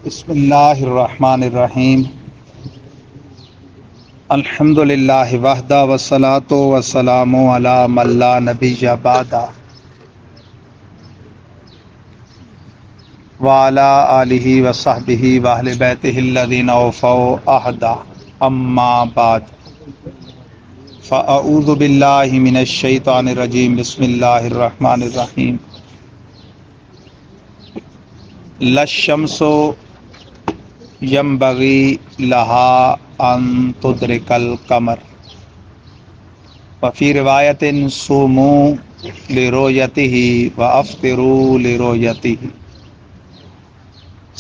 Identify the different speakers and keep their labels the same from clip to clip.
Speaker 1: بسم اللہ الرحمن الرحیم الحمد للہ وحدہ والصلاة والسلام علی من لا نبی بعدہ وعلی آلہ وصحبہ واہل بیتہ الذین اوفوا عہدہ اما بعد فاعوذ باللہ من الشیطان الرجیم بسم اللہ الرحمن الرحیم للشمس ینبغی لها ان تدرک القمر وفی روایت صوموا لرؤیتہ وافطروا لرؤیتہ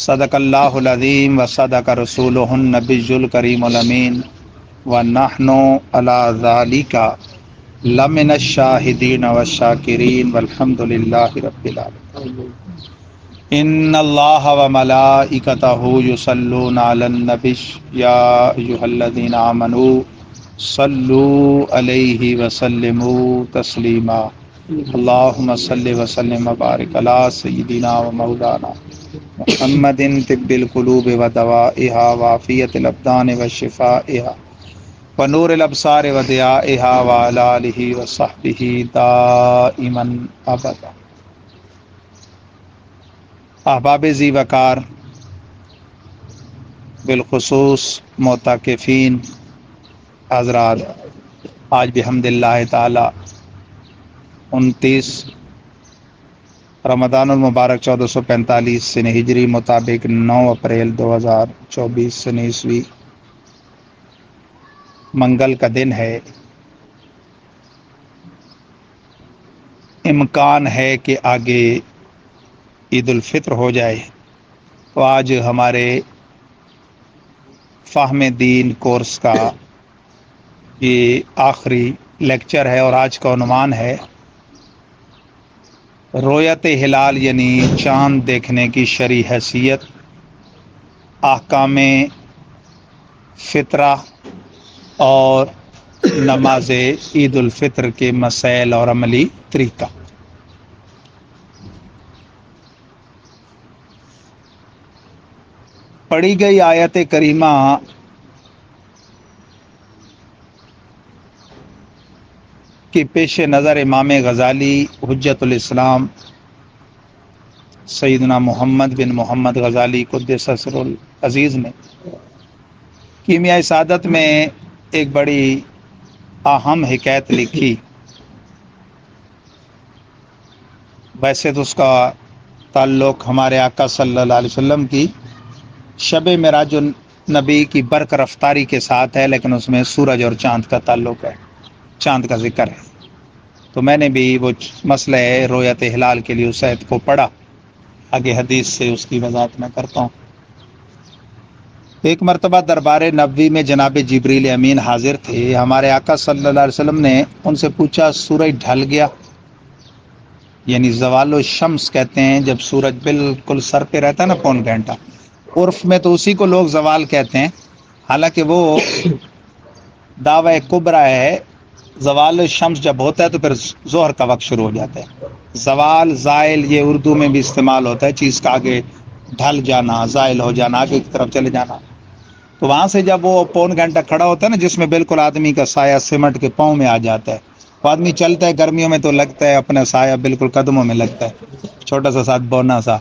Speaker 1: صدق اللہ العظیم وصدق رسولہ النبی الکریم الامین ونحن علی ذلک لمن الشاہدین والشاکرین والحمد للہ رب العالمین۔ ان اللہ وملائکتہ یصلون علی النبی یا ایھا الذین آمنوا صلوا علیہ وسلموا تسلیما اللہم صل وسلم وبارک علی سیدنا و مولانا محمد طب القلوب ودوائها وعافیت الابدان وشفائها ونور الابصار وضیائها وعلی آلہ وصحبہ دائما ابدا۔ احباب ذی وقار، بالخصوص معتکفین حضرات، آج بحمد اللہ تعالی 29 رمضان المبارک 1445 سن ہجری مطابق 9 اپریل 2024 سن عیسوی منگل کا دن ہے۔ امکان ہے کہ آگے عید الفطر ہو جائے، تو آج ہمارے فہم دین کورس کا یہ آخری لیکچر ہے، اور آج کا عنوان ہے رؤیت ہلال یعنی چاند دیکھنے کی شرعی حیثیت، احکام فطرہ اور نماز عید الفطر کے مسائل اور عملی طریقہ۔ پڑھی گئی آیت کریمہ کے پیش نظر امام غزالی حجت الاسلام سیدنا محمد بن محمد غزالی قدس سرہ العزیز نے کیمیائے سعادت میں ایک بڑی اہم حکایت لکھی۔ ویسے تو اس کا تعلق ہمارے آقا صلی اللہ علیہ وسلم کی شب معراج النبی کی برق رفتاری کے ساتھ ہے، لیکن اس میں سورج اور چاند کا تعلق ہے، چاند کا ذکر ہے۔ تو میں نے بھی وہ مسئلہ رؤیت ہلال کے لیے اس آیت کو پڑھا، آگے حدیث سے اس کی وضاحت میں کرتا ہوں۔ ایک مرتبہ دربار نبوی میں جناب جبریل امین حاضر تھے۔ ہمارے آقا صلی اللہ علیہ وسلم نے ان سے پوچھا سورج ڈھل گیا؟ یعنی زوال الشمس کہتے ہیں جب سورج بالکل سر پہ رہتا ہے نا پون گھنٹہ، عرف میں تو اسی کو لوگ زوال کہتے ہیں، حالانکہ وہ دعوی کبریٰ ہے۔ زوال الشمس جب ہوتا ہے تو پھر ظہر کا وقت شروع ہو جاتا ہے۔ زوال، زائل، یہ اردو میں بھی استعمال ہوتا ہے، چیز کا آگے ڈھل جانا، زائل ہو جانا، آگے کی طرف چلے جانا۔ تو وہاں سے جب وہ پون گھنٹہ کھڑا ہوتا ہے نا، جس میں بالکل آدمی کا سایہ سمٹ کے پاؤں میں آ جاتا ہے، وہ آدمی چلتا ہے گرمیوں میں تو لگتا ہے اپنا سایہ بالکل قدموں میں لگتا ہے، چھوٹا سا ساتھ بونا سا،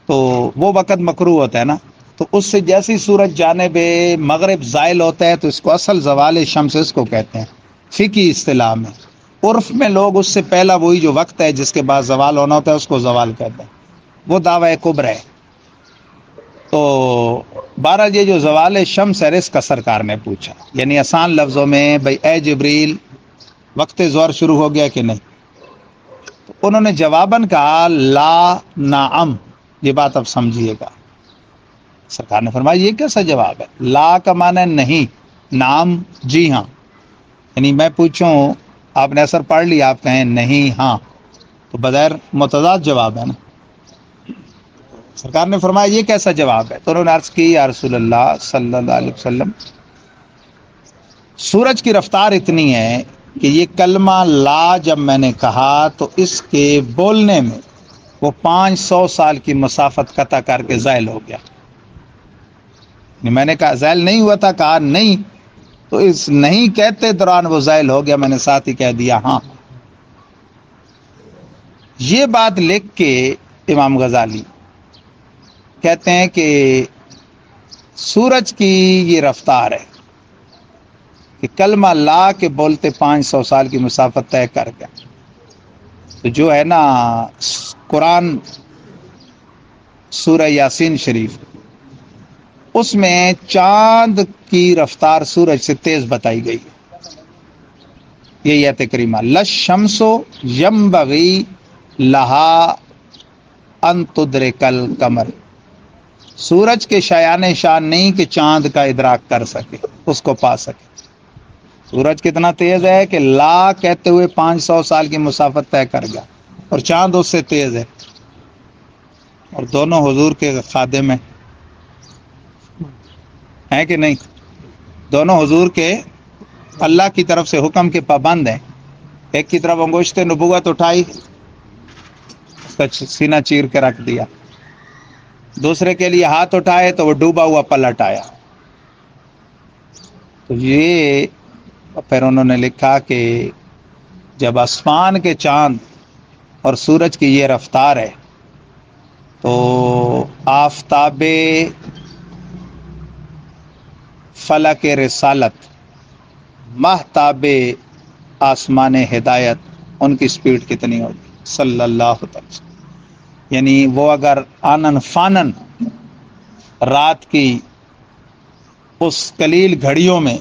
Speaker 1: تو وہ وقت مکروہ ہوتا ہے نا۔ تو اس سے جیسی سورج جانب مغرب زائل ہوتا ہے تو اس کو اصل زوال شمس اس کو کہتے ہیں فقہی اصطلاح میں۔ عرف میں لوگ اس سے پہلا وہی جو وقت ہے جس کے بعد زوال ہونا ہوتا ہے اس کو زوال کہتے ہیں، وہ دعوی کبریٰ ہے۔ تو بہرحال یہ جو زوال شمس ہے اس کا سرکار نے پوچھا، یعنی آسان لفظوں میں، بھائی اے جبریل وقت ظہر شروع ہو گیا کہ نہیں؟ تو انہوں نے جواباً کہا لا نعم۔ یہ بات اب سمجھیے گا، سرکار نے فرمایا یہ کیسا جواب ہے؟ لا کا معنی ہے نہیں، نعم جی ہاں، یعنی میں پوچھوں آپ نے اثر پڑھ لیا، آپ کہیں نہیں ہاں، تو بظاہر متضاد جواب ہے نا۔ سرکار نے فرمایا یہ کیسا جواب ہے؟ تو انہوں نے عرض کی یا رسول اللہ صلی اللہ علیہ وسلم، سورج کی رفتار اتنی ہے کہ یہ کلمہ لا جب میں نے کہا تو اس کے بولنے میں وہ 500 سال کی مسافت قطع کر کے زائل ہو گیا. میں نے کہا زائل نہیں ہوا تھا، کہا نہیں، تو اس نہیں کہتے دوران وہ زائل ہو گیا. میں نے ساتھ ہی کہہ دیا ہاں. یہ بات لکھ کے امام غزالی کہتے ہیں کہ سورج کی یہ رفتار ہے کہ کلمہ لا کے بولتے 500 سال کی مسافت طے کر گیا. تو جو ہے نا قرآن سورہ یاسین شریف، اس میں چاند کی رفتار سورج سے تیز بتائی گئی. یہ کریمہ للشمس ینبغی لہا ان تدرک القمر، سورج کے شایان شان نہیں کہ چاند کا ادراک کر سکے، اس کو پا سکے. سورج کتنا تیز ہے کہ لا کہتے ہوئے 500 سال کی مسافت طے کر گیا، اور چاند اس سے تیز ہے. اور دونوں حضور کے خادم ہیں کہ نہیں؟ دونوں حضور کے اللہ کی طرف سے حکم کے پابند ہیں. ایک کی طرف انگشت نبوت اٹھائی، اس کا سینہ چیر کے رکھ دیا. دوسرے کے لیے ہاتھ اٹھائے تو وہ ڈوبا ہوا پلٹ آیا. تو یہ پھر انہوں نے لکھا کہ جب آسمان کے چاند اور سورج کی یہ رفتار ہے تو آفتاب فلک رسالت، مہتاب آسمان ہدایت، ان کی سپیڈ کتنی ہوگی صلی اللہ علیہ وسلم. یعنی وہ اگر آنن فانن رات کی اس قلیل گھڑیوں میں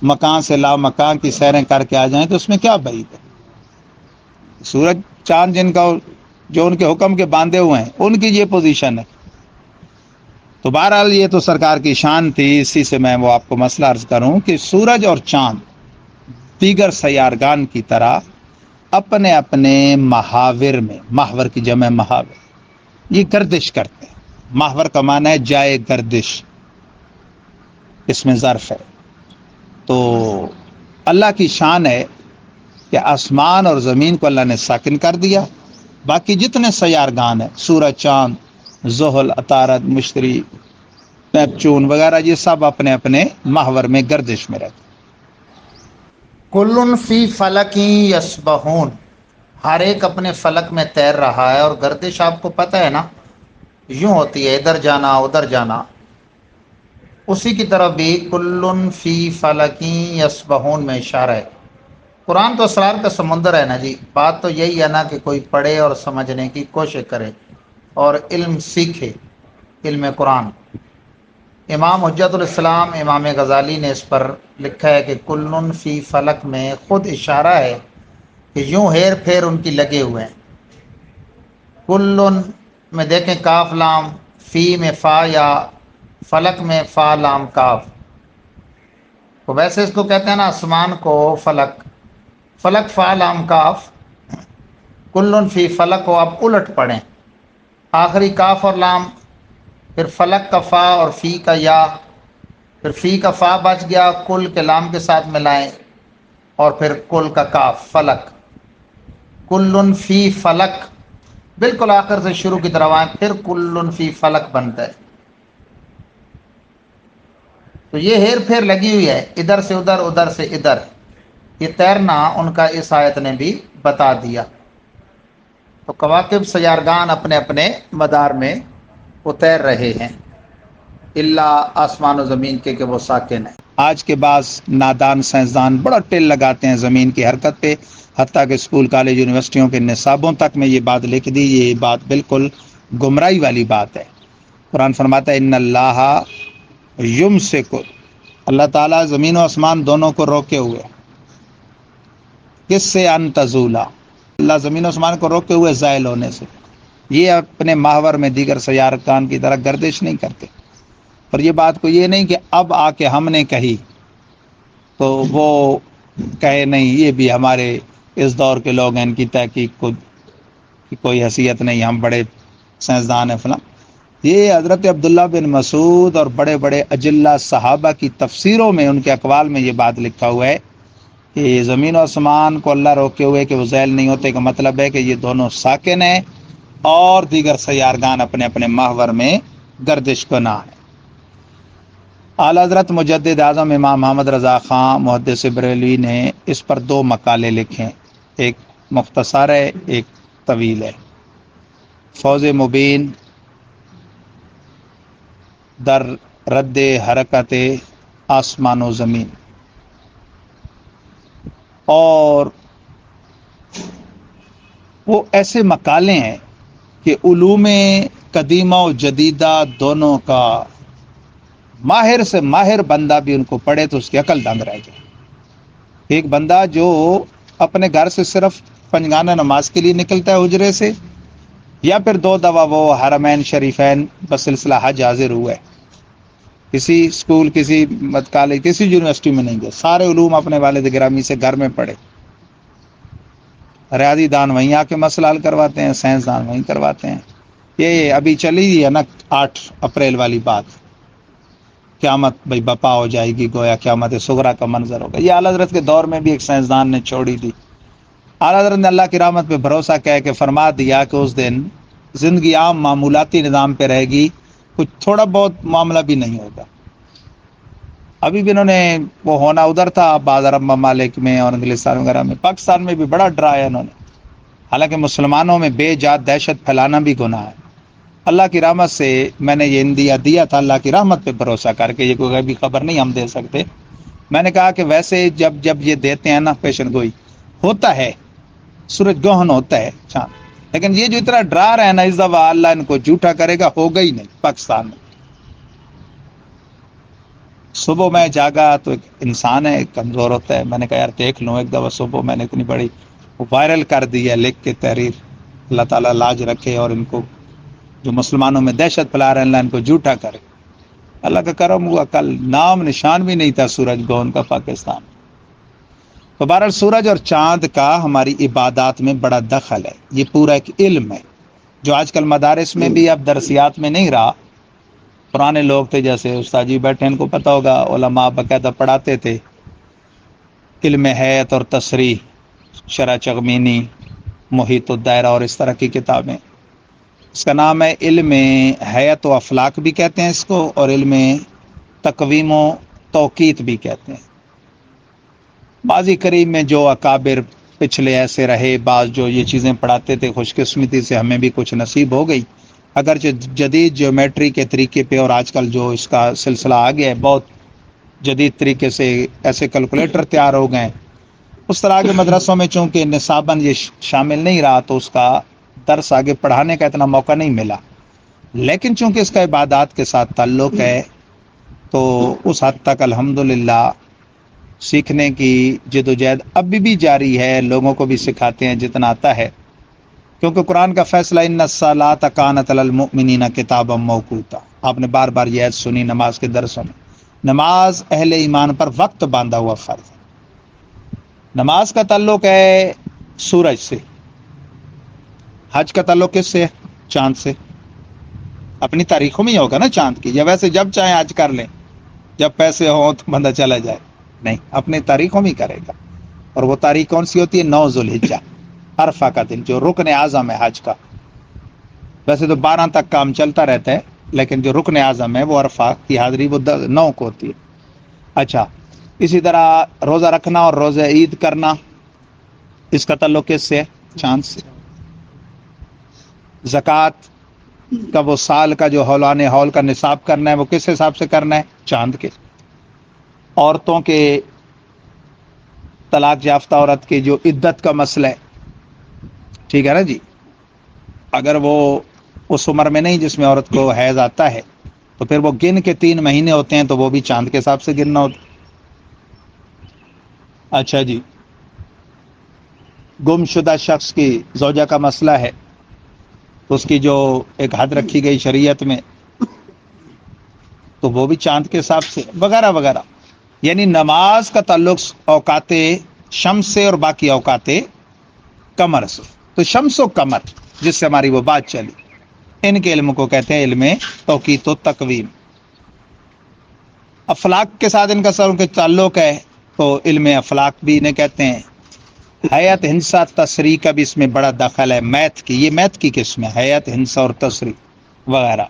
Speaker 1: مکان سے لا مکان کی سیریں کر کے آ جائیں تو اس میں کیا بعید ہے. سورج چاند جن کا جو ان کے حکم کے باندھے ہوئے ہیں ان کی یہ پوزیشن ہے. تو بہرحال یہ تو سرکار کی شان تھی. اسی سے میں وہ آپ کو مسئلہ عرض کروں کہ سورج اور چاند دیگر سیارگان کی طرح اپنے اپنے محاور میں، محور کی جمع محاور، یہ گردش کرتے ہیں. محور کا معنی ہے جائے گردش، اس میں ظرف ہے. تو اللہ کی شان ہے کہ آسمان اور زمین کو اللہ نے ساکن کر دیا. باقی جتنے سیارگان ہیں، سورج، چاند، زحل، عطارد، مشتری، نیپچون وغیرہ، یہ سب اپنے اپنے محور میں گردش میں رہتے.
Speaker 2: کل فی فلک یسبحون، ہر ایک اپنے فلک میں تیر رہا ہے. اور گردش آپ کو پتہ ہے نا، یوں ہوتی ہے ادھر جانا ادھر جانا. اسی کی طرف بھی کل فی فلک یسبحون میں اشارہ ہے. قرآن تو اسرار کا سمندر ہے نا جی. بات تو یہی ہے نا کہ کوئی پڑھے اور سمجھنے کی کوشش کرے اور علم سیکھے، علم قرآن. امام حجت الاسلام امام غزالی نے اس پر لکھا ہے کہ کلن فی فلک میں خود اشارہ ہے کہ یوں ہیر پھیر ان کی لگے ہوئے ہیں. کلن میں دیکھیں کاف لام، فی میں فا یا فلک میں فا لام کاف. تو ویسے اس کو کہتے ہیں نا آسمان کو فلک، فلک فا لام کاف. کلن فی فلک کو آپ الٹ پڑھیں، آخری کاف اور لام، پھر فلک کا فا اور فی کا یا، پھر فی کا فا بچ گیا، کل کے لام کے ساتھ ملائیں، اور پھر کل کا کاف فلک. کلن فی فلک بالکل آخر سے شروع کی طرف آئیں، پھر کلن فی فلک بنتا ہے. تو یہ ہیر پھیر لگی ہوئی ہے، ادھر سے ادھر ادھر سے ادھر. یہ تیرنا ان کا اس آیت نے بھی بتا دیا. تو کواکب سیارگان اپنے اپنے مدار میں وہ تیر رہے ہیں، اللہ آسمان و زمین کے کہ وہ ساکن ہے.
Speaker 1: آج کے بعض نادان سائنسدان بڑا ٹل لگاتے ہیں زمین کی حرکت پہ، حتیٰ کہ اسکول کالج یونیورسٹیوں کے نصابوں تک میں یہ بات لکھ دی. یہ بات بالکل گمراہی والی بات ہے. قرآن فرماتا ہے ان اللہ یمسک، اللہ تعالیٰ زمین و آسمان دونوں کو روکے ہوئے. کس سے؟ ان تزولا، اللہ زمین و آسمان کو روکے ہوئے زائل ہونے سے. یہ اپنے محور میں دیگر سیارگان کی طرح گردش نہیں کرتے. اور یہ بات کو یہ نہیں کہ اب آ کے ہم نے کہی تو وہ کہے نہیں یہ بھی ہمارے اس دور کے لوگ ہیں، ان کی تحقیق کو کی کوئی حیثیت نہیں، ہم بڑے سائنسدان ہیں فلاں. یہ حضرت عبداللہ بن مسعود اور بڑے بڑے اجلہ صحابہ کی تفسیروں میں، ان کے اقوال میں یہ بات لکھا ہوا ہے کہ یہ زمین و آسمان کو اللہ روکے ہوئے کہ وہ زیل نہیں ہوتے، کا مطلب ہے کہ یہ دونوں ساکن ہیں اور دیگر سیارگان اپنے اپنے محور میں گردش گنا ہے۔ اعلیٰ حضرت مجدد اعظم امام محمد رضا خان محدث بریلوی نے اس پر 2 مقالے لکھے، ایک مختصر ہے، ایک طویل ہے۔ فوز مبین در رد حرکت آسمان و زمین، اور وہ ایسے مقالے ہیں کہ علوم قدیمہ و جدیدہ دونوں کا ماہر سے ماہر بندہ بھی ان کو پڑھے تو اس کی عقل دنگ رہ جائے۔ ایک بندہ جو اپنے گھر سے صرف پنجگانہ نماز کے لیے نکلتا ہے حجرے سے، یا پھر 2 دفعہ وہ حرمین شریفین بسلسلہ حج حاضر ہوا ہے، کسی اسکول، کسی کالج، کسی یونیورسٹی میں نہیں گئے، سارے علوم اپنے والد گرامی سے گھر میں پڑھے، ریاضی دان وہیں آ کے مسئلہ حل کرواتے ہیں، سائنس دان وہیں کرواتے ہیں۔ یہ ابھی چلی ہے نا 8 اپریل والی بات، قیامت بھائی بپا ہو جائے گی، گویا قیامت صغریٰ کا منظر ہوگا۔ یہ اعلیٰ حضرت کے دور میں بھی ایک سائنسدان نے چھوڑی تھی۔ اعلیٰ حضرت نے اللہ کی رحمت پہ بھروسہ کہہ کے فرما دیا کہ اس دن زندگی عام معمولاتی نظام پہ رہے گی، کچھ تھوڑا بہت معاملہ بھی نہیں ہوگا۔ ابھی بھی انہوں نے وہ ہونا ادھر تھا بعض عرب ممالک میں اور انگلستان وغیرہ میں، پاکستان میں بھی بڑا ڈرایا انہوں نے، حالانکہ مسلمانوں میں بے جات دہشت پھیلانا بھی گناہ ہے۔ اللہ کی رحمت سے میں نے یہ اندیا دیا تھا، اللہ کی رحمت پہ بھروسہ کر کے، یہ کوئی غیبی خبر نہیں ہم دے سکتے۔ میں نے کہا کہ ویسے جب یہ دیتے ہیں نا پیشن گوئی ہوتا ہے، سورج گہن ہوتا ہے چاند، لیکن یہ جو اتنا ڈرا رہے ہیں نا، اس دفعہ اللہ ان کو جھوٹا کرے گا، ہوگا ہی نہیں پاکستان میں۔ صبح میں جاگا تو ایک انسان ہے، کمزور ہوتا ہے، میں نے کہا یار دیکھ لوں ایک دفعہ، صبح میں نے اتنی بڑی وائرل کر دی ہے لکھ کے تحریر، اللہ تعالیٰ لاج رکھے اور ان کو جو مسلمانوں میں دہشت پھیلا رہے ہیں اللہ ان کو جھوٹا کرے۔ اللہ کا کرم ہوا، کل نام نشان بھی نہیں تھا سورج گہن کا پاکستان۔ تو بہرحال سورج اور چاند کا ہماری عبادات میں بڑا دخل ہے، یہ پورا ایک علم ہے جو آج کل مدارس میں بھی اب درسیات میں نہیں رہا۔ پرانے لوگ تھے جیسے استاد جی بیٹھے، ان کو پتہ ہوگا، علماء باقاعدہ پڑھاتے تھے علم حیت اور تصریح، شرح چغمینی، محیط الدائرہ اور اس طرح کی کتابیں۔ اس کا نام ہے علم حیت و افلاک بھی کہتے ہیں اس کو، اور علم تقویم و توقیت بھی کہتے ہیں۔ ماضی قریب میں جو اکابر پچھلے ایسے رہے، بعض جو یہ چیزیں پڑھاتے تھے، خوش قسمتی سے ہمیں بھی کچھ نصیب ہو گئی، اگرچہ جدید جیومیٹری کے طریقے پہ، اور آج کل جو اس کا سلسلہ آ گیا ہے، بہت جدید طریقے سے ایسے کیلکولیٹر تیار ہو گئے ہیں، اس طرح کے مدرسوں میں چونکہ نصاباً یہ شامل نہیں رہا تو اس کا درس آگے پڑھانے کا اتنا موقع نہیں ملا، لیکن چونکہ اس کا عبادات کے ساتھ تعلق ہے تو اس حد تک الحمدللہ سیکھنے کی جدوجہد ابھی بھی جاری ہے، لوگوں کو بھی سکھاتے ہیں جتنا آتا ہے، کیونکہ قرآن کا فیصلہ ان الصلاۃ کانت علی المؤمنین کتابا موقوتا، آپ نے بار بار یہ آیت سنی نماز کے درسوں میں، نماز اہل ایمان پر وقت باندھا ہوا فرض ہے۔ نماز کا تعلق ہے سورج سے، حج کا تعلق کس سے ہے؟ چاند سے۔ اپنی تاریخوں میں ہی ہوگا نا چاند کی، یا ویسے جب چاہیں حج کر لیں، جب پیسے ہوں تو بندہ چلا جائے؟ نہیں، اپنے تاریخوں میں ہی کرے گا۔ اور وہ تاریخ کون سی ہوتی ہے؟ 9 ذوالحجہ، عرفہ کا دن، جو رکن اعظم ہے حج کا۔ ویسے تو 12 تک کام چلتا رہتا ہے، لیکن جو رکن اعظم ہے وہ عرفہ کی حاضری وہ 9 کو ہوتی ہے۔ اچھا، اسی طرح روزہ رکھنا اور روزہ عید کرنا، اس کا تعلق کس سے ہے؟ چاند سے۔ زکوٰۃ کا وہ سال کا جو ہولان ہول کا نصاب کرنا ہے وہ کس حساب سے کرنا ہے؟ چاند کے۔ عورتوں کے طلاق یافتہ عورت کی جو عدت کا مسئلہ ہے، ٹھیک ہے نا جی، اگر وہ اس عمر میں نہیں جس میں عورت کو حیض آتا ہے تو پھر وہ گن کے 3 مہینے ہوتے ہیں تو وہ بھی چاند کے حساب سے گننا ہوتا۔ اچھا جی، گم شدہ شخص کی زوجہ کا مسئلہ ہے تو اس کی جو ایک حد رکھی گئی شریعت میں تو وہ بھی چاند کے حساب سے، وغیرہ وغیرہ۔ یعنی نماز کا تعلق اوقات شمس سے اور باقی اوقات قمر سے۔ تو شمس و قمر جس سے ہماری وہ بات چلی، ان کے علم کو کہتے ہیں علم توقیت و تقویم۔ افلاک کے ساتھ ان کا سر کے تعلق ہے تو علم افلاک بھی انہیں کہتے ہیں. حیات ہنسا تصریح کا بھی اس میں بڑا دخل ہے، میتھ کی. یہ میتھ کی قسم ہے، حیات ہنسا اور تصریح وغیرہ.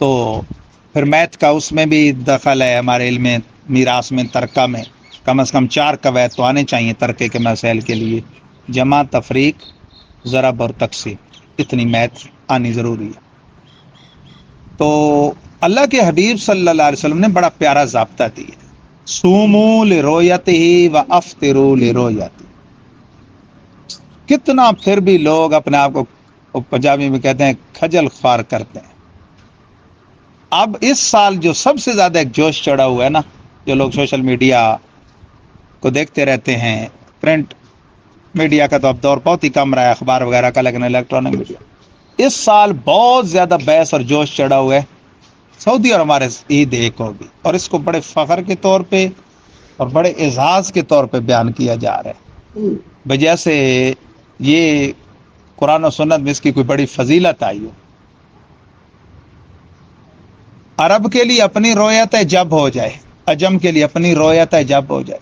Speaker 1: تو پھر میتھ کا اس میں بھی دخل ہے ہمارے علم میراث میں، ترکہ میں. کم از کم 4 قواعد تو آنے چاہیے ترکے کے مسائل کے لیے: جمع، تفریق، ضرب اور تقسیم. اتنی میتھ آنی ضروری ہے. تو اللہ کے حبیب صلی اللہ علیہ وسلم نے بڑا پیارا ضابطہ دیا: سومو لرؤیتہ و افطروا لرؤیتہ. کتنا پھر بھی لوگ اپنے آپ کو پنجابی میں کہتے ہیں کھجل خوار کرتے ہیں. اب اس سال جو سب سے زیادہ ایک جوش چڑھا ہوا ہے نا، جو لوگ سوشل میڈیا کو دیکھتے رہتے ہیں، پرنٹ میڈیا کا تو اب دور بہت ہی کم رہا ہے، اخبار وغیرہ کا، لیکن الیکٹرانک میڈیا اس سال بہت زیادہ بحث اور جوش چڑھا ہوا ہے سعودی اور ہمارے عید ایک ہوگی، اور اس کو بڑے فخر کے طور پہ اور بڑے اعزاز کے طور پہ بیان کیا جا رہا ہے، وجہ سے یہ قرآن و سنت میں اس کی کوئی بڑی فضیلت آئی ہو. عرب کے لیے اپنی رویت ہے جب ہو جائے، عجم کے لیے اپنی رویت ہے جب ہو جائے.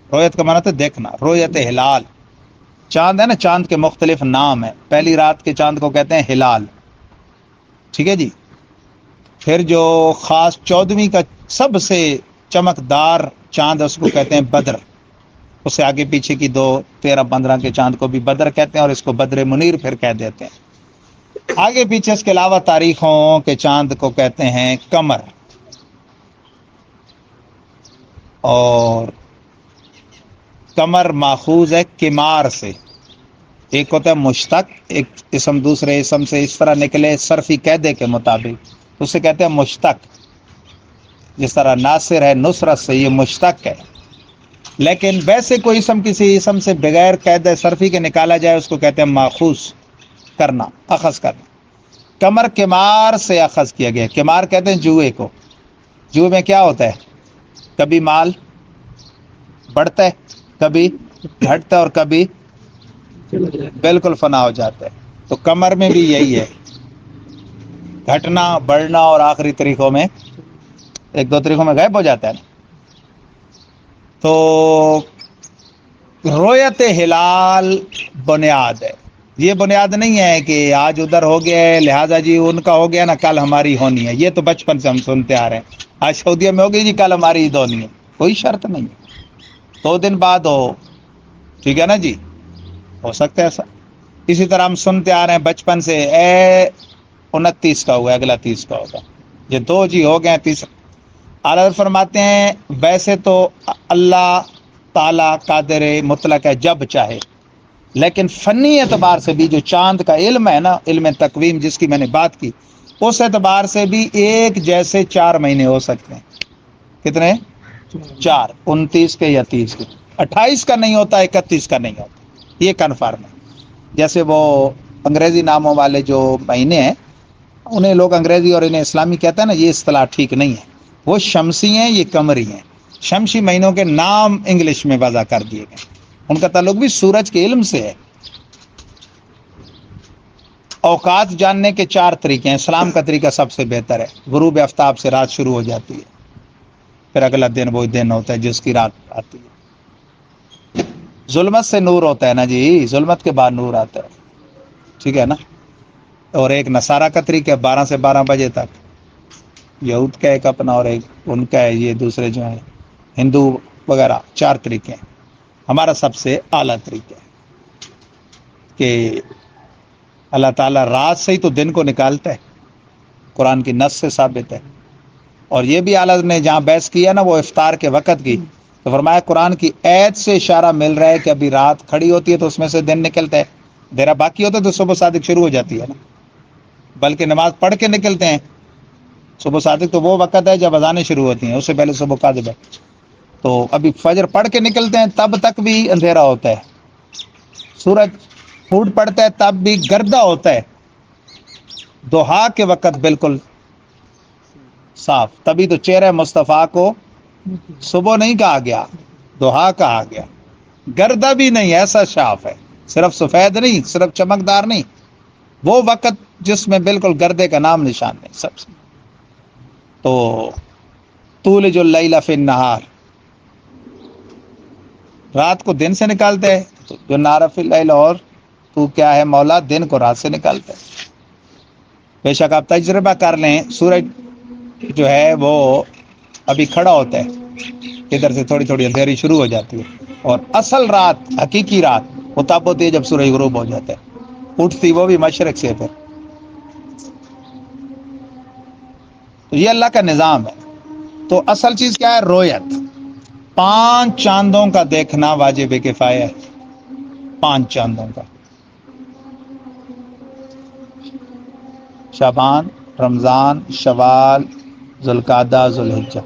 Speaker 1: رویت کا معنی ہے دیکھنا، رویت ہلال. چاند ہے نا، چاند کے مختلف نام ہیں. پہلی رات کے چاند کو کہتے ہیں ہلال، ٹھیک ہے جی. پھر جو خاص 14ویں کا سب سے چمکدار چاند ہے اس کو کہتے ہیں بدر. اس سے آگے پیچھے کی 2 13 15 کے چاند کو بھی بدر کہتے ہیں، اور اس کو بدر منیر پھر کہہ دیتے ہیں. آگے پیچھے اس کے علاوہ تاریخوں کے چاند کو کہتے ہیں قمر. اور قمر ماخوذ ہے قمار سے. ایک ہوتا ہے مشتق، ایک اسم دوسرے اسم سے اس طرح نکلے صرفی قاعدے کے مطابق، اسے کہتے ہیں مشتق. جس طرح ناصر ہے نصرت سے، یہ مشتق ہے. لیکن ویسے کوئی اسم کسی اسم سے بغیر قاعدہ صرفی کے نکالا جائے اس کو کہتے ہیں ماخوذ کرنا، اخذ کرنا. قمر قمار سے اخذ کیا گیا. قمار کہتے ہیں جوئے کو. جوئے میں کیا ہوتا ہے؟ کبھی مال بڑھتا ہے، کبھی گھٹتا ہے، اور کبھی بالکل فنا ہو جاتا ہے. تو قمر میں بھی یہی ہے، گھٹنا، بڑھنا، اور آخری طریقوں میں 1 2 طریقوں میں غائب ہو جاتا ہے نا. تو رویت ہلال بنیاد ہے. یہ بنیاد نہیں ہے کہ آج ادھر ہو گیا ہے لہٰذا جی ان کا ہو گیا نا کل ہماری ہونی ہے. یہ تو بچپن سے ہم سنتے آ رہے ہیں، آج سعودیہ میں ہوگی جی کل ہماری عید ہونی ہے. کوئی شرط نہیں ہے، 2 دن بعد ہو، ٹھیک ہے نا جی، ہو سکتا ہے ایسا. اسی طرح ہم سنتے آ رہے ہیں بچپن سے، 29 کا ہوا اگلا 30 کا ہوگا. یہ 2 جی ہو گئے 30. اعلیٰ فرماتے ہیں ویسے تو اللہ تعالی قادر مطلق ہے جب چاہے، لیکن فنی اعتبار سے بھی جو چاند کا علم ہے نا، علم تقویم جس کی میں نے بات کی، اس اعتبار سے بھی ایک جیسے 4 مہینے ہو سکتے ہیں. کتنے؟ 4. 29 کے یا 30 کے. 28 کا نہیں ہوتا، 31 کا نہیں ہوتا، یہ کنفرم ہے. جیسے وہ انگریزی ناموں والے جو مہینے ہیں انہیں لوگ انگریزی اور انہیں اسلامی کہتا ہے نا، یہ اصطلاح ٹھیک نہیں ہے. وہ شمسی ہیں، یہ قمری ہیں. شمسی مہینوں کے نام انگلش میں وضع کر دیے گئے، ان کا تعلق بھی سورج کے علم سے ہے. اوقات جاننے کے 4 طریقے ہیں. اسلام کا طریقہ سب سے بہتر ہے. غروب آفتاب سے رات شروع ہو جاتی ہے، پھر اگلا دن وہی دن ہوتا ہے جس کی رات آتی ہے. ظلمت سے نور ہوتا ہے نا جی، ظلمت کے بعد نور آتا ہے، ٹھیک ہے نا. اور ایک نصارہ کا طریقہ ہے 12 سے 12 بجے تک. یہود کا ایک اپنا اور ایک ان کا ہے. یہ دوسرے جو ہیں ہندو وغیرہ 4 طریقے ہیں. ہمارا سب سے اعلیٰ طریقہ ہے کہ اللہ تعالیٰ رات سے ہی تو دن کو نکالتا ہے، قرآن کی نص سے ثابت ہے. اور یہ بھی اعلیٰ نے جہاں بحث کیا نا وہ افطار کے وقت کی، تو فرمایا قرآن کی ایت سے اشارہ مل رہا ہے کہ ابھی رات کھڑی ہوتی ہے تو اس میں سے دن نکلتا ہے، دیرا باقی ہوتا ہے تو صبح صادق شروع ہو جاتی ہے نا. بلکہ نماز پڑھ کے نکلتے ہیں. صبح صادق تو وہ وقت ہے جب اذانیں شروع ہوتی ہیں، اس سے پہلے صبح کاذب ہے. تو ابھی فجر پڑھ کے نکلتے ہیں تب تک بھی اندھیرا ہوتا ہے. سورج پھوٹ پڑتا ہے تب بھی گردہ ہوتا ہے. دوحا کے وقت بالکل صاف. تبھی تو چہرہ مصطفیٰ کو صبح نہیں کہا گیا، دوحا کہا گیا. گردہ بھی نہیں، ایسا صاف ہے، صرف سفید نہیں، صرف چمکدار نہیں، وہ وقت جس میں بالکل گردے کا نام نشان نہیں سب سے. تو تولج اللیل فی النہار، رات کو دن سے نکالتے ہے، تو جو نہار فی اللیل، اور تو کیا ہے مولا دن کو رات سے نکالتا ہے۔ بے شک آپ تجربہ کر لیں، سورج جو ہے وہ ابھی کھڑا ہوتا ہے، ادھر سے تھوڑی تھوڑی اندھیری شروع ہو جاتی ہے، اور اصل رات، حقیقی رات وہ تب ہوتی ہے جب سورج غروب ہو جاتا ہے، اٹھتی وہ بھی مشرق سے پھر۔ تو یہ اللہ کا نظام ہے۔ تو اصل چیز کیا ہے؟ رویت، 5 چاندوں کا دیکھنا واجب کفایہ ہے، 5 چاندوں کا، شعبان، رمضان، شوال، ذوالقعدہ، ذوالحجہ۔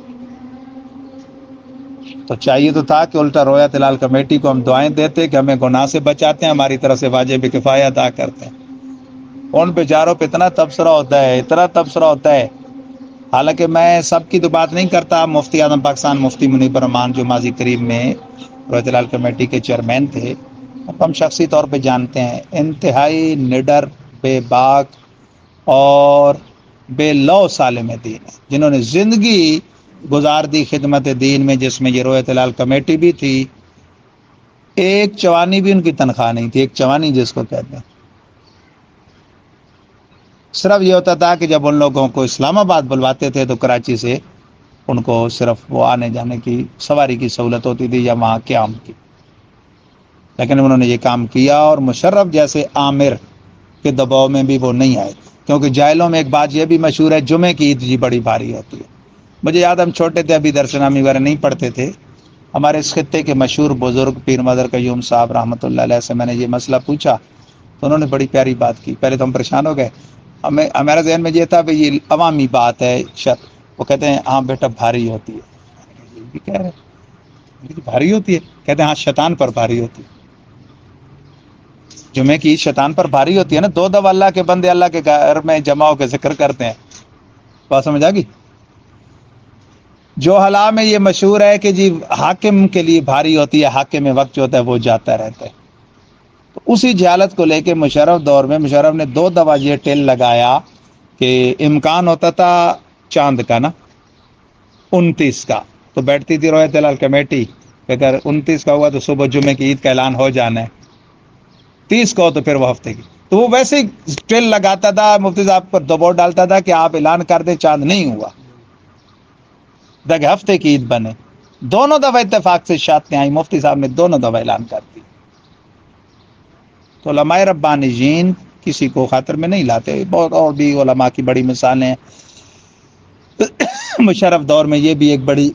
Speaker 1: تو چاہیے تو تھا کہ الٹا رویت ہلال کمیٹی کو ہم دعائیں دیتے کہ ہمیں گناہ سے بچاتے ہیں، ہماری طرف سے واجب کفایہ ادا کرتے ہیں۔ ان بیچاروں پہ اتنا تبصرہ ہوتا ہے، اتنا تبصرہ ہوتا ہے۔ حالانکہ میں سب کی تو بات نہیں کرتا، مفتی اعظم پاکستان مفتی منیب الرحمان جو ماضی قریب میں رویت ہلال کمیٹی کے چیئرمین تھے، ہم شخصی طور پہ جانتے ہیں، انتہائی نڈر، بے باک اور بے لو سالم دین ہے، جنہوں نے زندگی گزار دی خدمت دین میں، جس میں یہ رویت ہلال کمیٹی بھی تھی۔ ایک چوانی بھی ان کی تنخواہ نہیں تھی، ایک چوانی جس کو کہتے ہیں۔ صرف یہ ہوتا تھا کہ جب ان لوگوں کو اسلام آباد بلواتے تھے تو کراچی سے ان کو صرف وہ آنے جانے کی سواری کی سہولت ہوتی تھی یا وہاں قیام کی، لیکن انہوں نے یہ کام کیا، اور مشرف جیسے عامر کے دباؤ میں بھی وہ نہیں آئے، کیونکہ جاہلوں میں ایک بات یہ بھی مشہور ہے، جمعے کی عید جی بڑی بھاری ہوتی ہے۔ مجھے یاد، ہم چھوٹے تھے، ابھی درس نامی وغیرہ نہیں پڑھتے تھے، ہمارے اس خطے کے مشہور بزرگ پیر مدر قیوم صاحب رحمۃ اللہ علیہ سے میں نے یہ مسئلہ پوچھا، تو انہوں نے بڑی پیاری بات کی۔ پہلے تو ہم پریشان ہو گئے، ہمارے ذہن میں یہ تھا کہ یہ عوامی بات ہے، وہ کہتے ہیں ہاں بیٹا بھاری ہوتی ہے۔ یہ بھی کہہ رہے ہیں بھاری ہوتی ہے، کہتے ہیں ہاں شیطان پر بھاری ہوتی ہے۔ جمعے کی شیطان پر بھاری ہوتی ہے نا، 2 دفعہ اللہ کے بندے اللہ کے گھر میں جمع ہو کے ذکر کرتے ہیں، بات سمجھ آ گئی؟ جو حالات میں یہ مشہور ہے کہ جی حاکم کے لیے بھاری ہوتی ہے، حاکم میں وقت جو ہوتا ہے وہ جاتا رہتا ہے، تو اسی جہالت کو لے کے مشرف دور میں مشرف نے 2 دفعہ یہ ٹیل لگایا کہ امکان ہوتا تھا چاند کا نا 29 کا، تو بیٹھتی تھی رویت ہلال کمیٹی، اگر 29 کا ہوا تو صبح جمعے کی عید کا اعلان ہو جانا ہے، 30 کا ہو تو پھر وہ ہفتے کی، تو وہ ویسے ہی ٹیل لگاتا تھا، مفتی صاحب پر دباؤ ڈالتا تھا کہ آپ اعلان کر دیں چاند نہیں ہوا تاکہ ہفتے کی عید بنے۔ دونوں دفعہ اتفاق سے شاتیں آئی، مفتی صاحب نے دونوں دفعہ اعلان کر دی۔ تو علماء ربانیین کسی کو خاطر میں نہیں لاتے، بہت اور بھی علماء کی بڑی مثالیں ہیں۔ مشرف دور میں یہ بھی ایک بڑی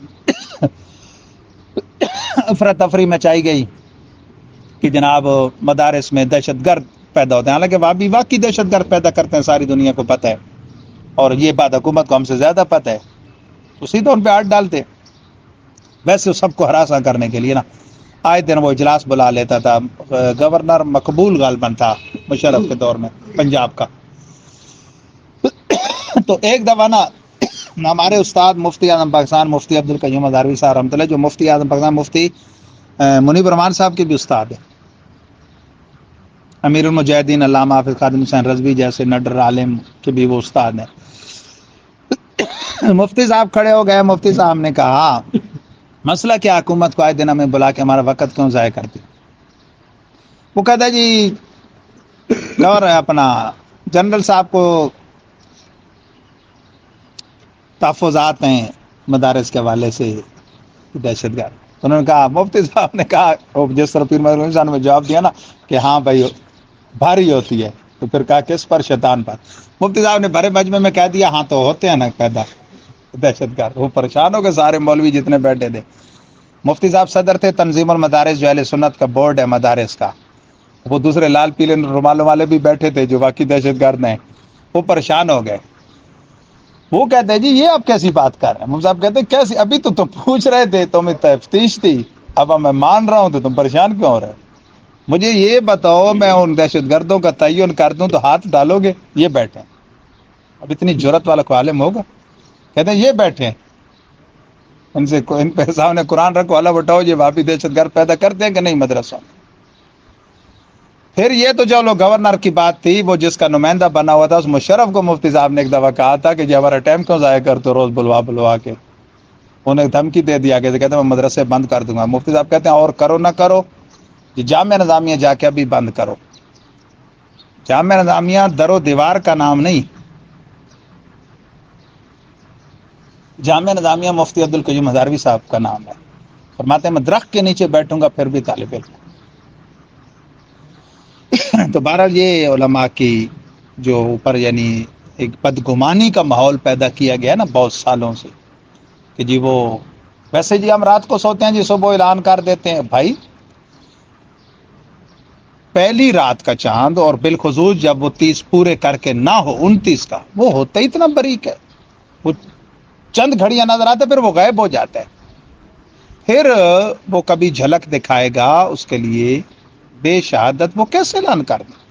Speaker 1: افراتفری مچائی گئی کہ جناب مدارس میں دہشت گرد پیدا ہوتے ہیں، حالانکہ وہاں بھی واقعی دہشت گرد پیدا کرتے ہیں، ساری دنیا کو پتہ ہے، اور یہ بات حکومت کو ہم سے زیادہ پتہ ہے، اسی تو ان پہ ہاتھ ڈالتے۔ ویسے سب کو ہراساں کرنے کے لیے نا آئے دن وہ اجلاس بلا لیتا تھا، گورنر مقبول غالباً تھا مشرف کے دور میں پنجاب کا۔ تو ایک دفعہ نا ہمارے استاد مفتی اعظم پاکستان مفتی عبدالقیوم ہزاروی صاحب رحمۃ اللہ، جو مفتی اعظم پاکستان مفتی منیب الرحمان صاحب کے بھی استاد ہیں، امیر المجاہدین علامہ حافظ خادم حسین رضوی جیسے نڈر عالم کے بھی وہ استاد ہیں۔ مفتی صاحب کھڑے ہو گئے، مفتی صاحب نے کہا مسئلہ کیا، حکومت کو آئے دن ہمیں بلا کے ہمارا وقت کیوں ضائع کرتی؟ وہ کہتا ہے جی گورنر اپنا جنرل صاحب کو تحفظات ہیں مدارس کے حوالے سے دہشت گرد۔ تو انہوں نے کہا، مفتی صاحب نے کہا جس طرح پیر مدر صاحب نے جواب دیا نا کہ ہاں بھائی بھاری ہوتی ہے، تو پھر کہا کس پر؟ شیطان پر۔ مفتی صاحب نے بڑے مجمع میں کہہ دیا ہاں تو ہوتے ہیں نا پیدا دہشت گرد۔ وہ پریشان ہو گئے سارے مولوی جتنے بیٹھے تھے۔ مفتی صاحب صدر تھے تنظیم المدارس، جو اہل سنت کا بورڈ ہے مدارس کا، وہ دوسرے لال پیلے رومالوں والے بھی بیٹھے تھے جو واقعی دہشت گرد ہیں، وہ پریشان ہو گئے۔ وہ کہتے ہیں جی یہ آپ کیسی بات کر رہے ہیں؟ مفتی صاحب کہتے ہیں کیسی، ابھی تو تم پوچھ رہے تھے، تمہیں تفتیش تھی، اب میں مان رہا ہوں تو تم پریشان کیوں ہو رہے؟ مجھے یہ بتاؤ میں ان دہشت گردوں کا تعین کر دوں تو ہاتھ ڈالو گے؟ یہ بیٹھے ہیں۔ اب اتنی جرت والا کو عالم ہوگا؟ کہتے ہیں یہ بیٹھے ہیں، ان سے ان پہ سامنے قرآن رکھو، اللہ بٹاؤ، یہ واپی دہشت گرد پیدا کرتے ہیں کہ نہیں مدرسوں میں؟ پھر یہ تو جو لوگ گورنر کی بات تھی، وہ جس کا نمائندہ بنا ہوا تھا، اس مشرف کو مفتی صاحب نے ایک دفعہ کہا تھا کہ جی ہمارا ٹائم کیوں ضائع کرتے ہو روز بلوا کے؟ انہیں دھمکی دے دیا کہ کہتے ہیں میں مدرسے بند کر دوں گا. مفتی صاحب کہتے ہیں اور کرو نہ کرو، یہ جامعہ نظامیہ جا کے ابھی بند کرو. جامعہ نظامیہ در و دیوار کا نام نہیں، جامعہ نظامیہ مفتی عبدالقیوم ہزاروی صاحب کا نام ہے. فرماتے ہیں میں درخت کے نیچے بیٹھوں گا پھر بھی طالب علم. تو بہرحال یہ علماء کی جو اوپر یعنی ایک بدگمانی کا ماحول پیدا کیا گیا نا بہت سالوں سے، کہ جی وہ ویسے جی ہم رات کو سوتے ہیں جی صبح اعلان کر دیتے ہیں. بھائی پہلی رات کا چاند اور بالخصوص جب وہ 30 پورے کر کے نہ ہو 29 کا، وہ ہوتا ہی اتنا باریک ہے، وہ چند گھڑیاں نظر آتے پھر وہ غائب ہو جاتا ہے. پھر وہ کبھی جھلک دکھائے گا، اس کے لیے بے شہادت وہ کیسے اعلان کر دیں؟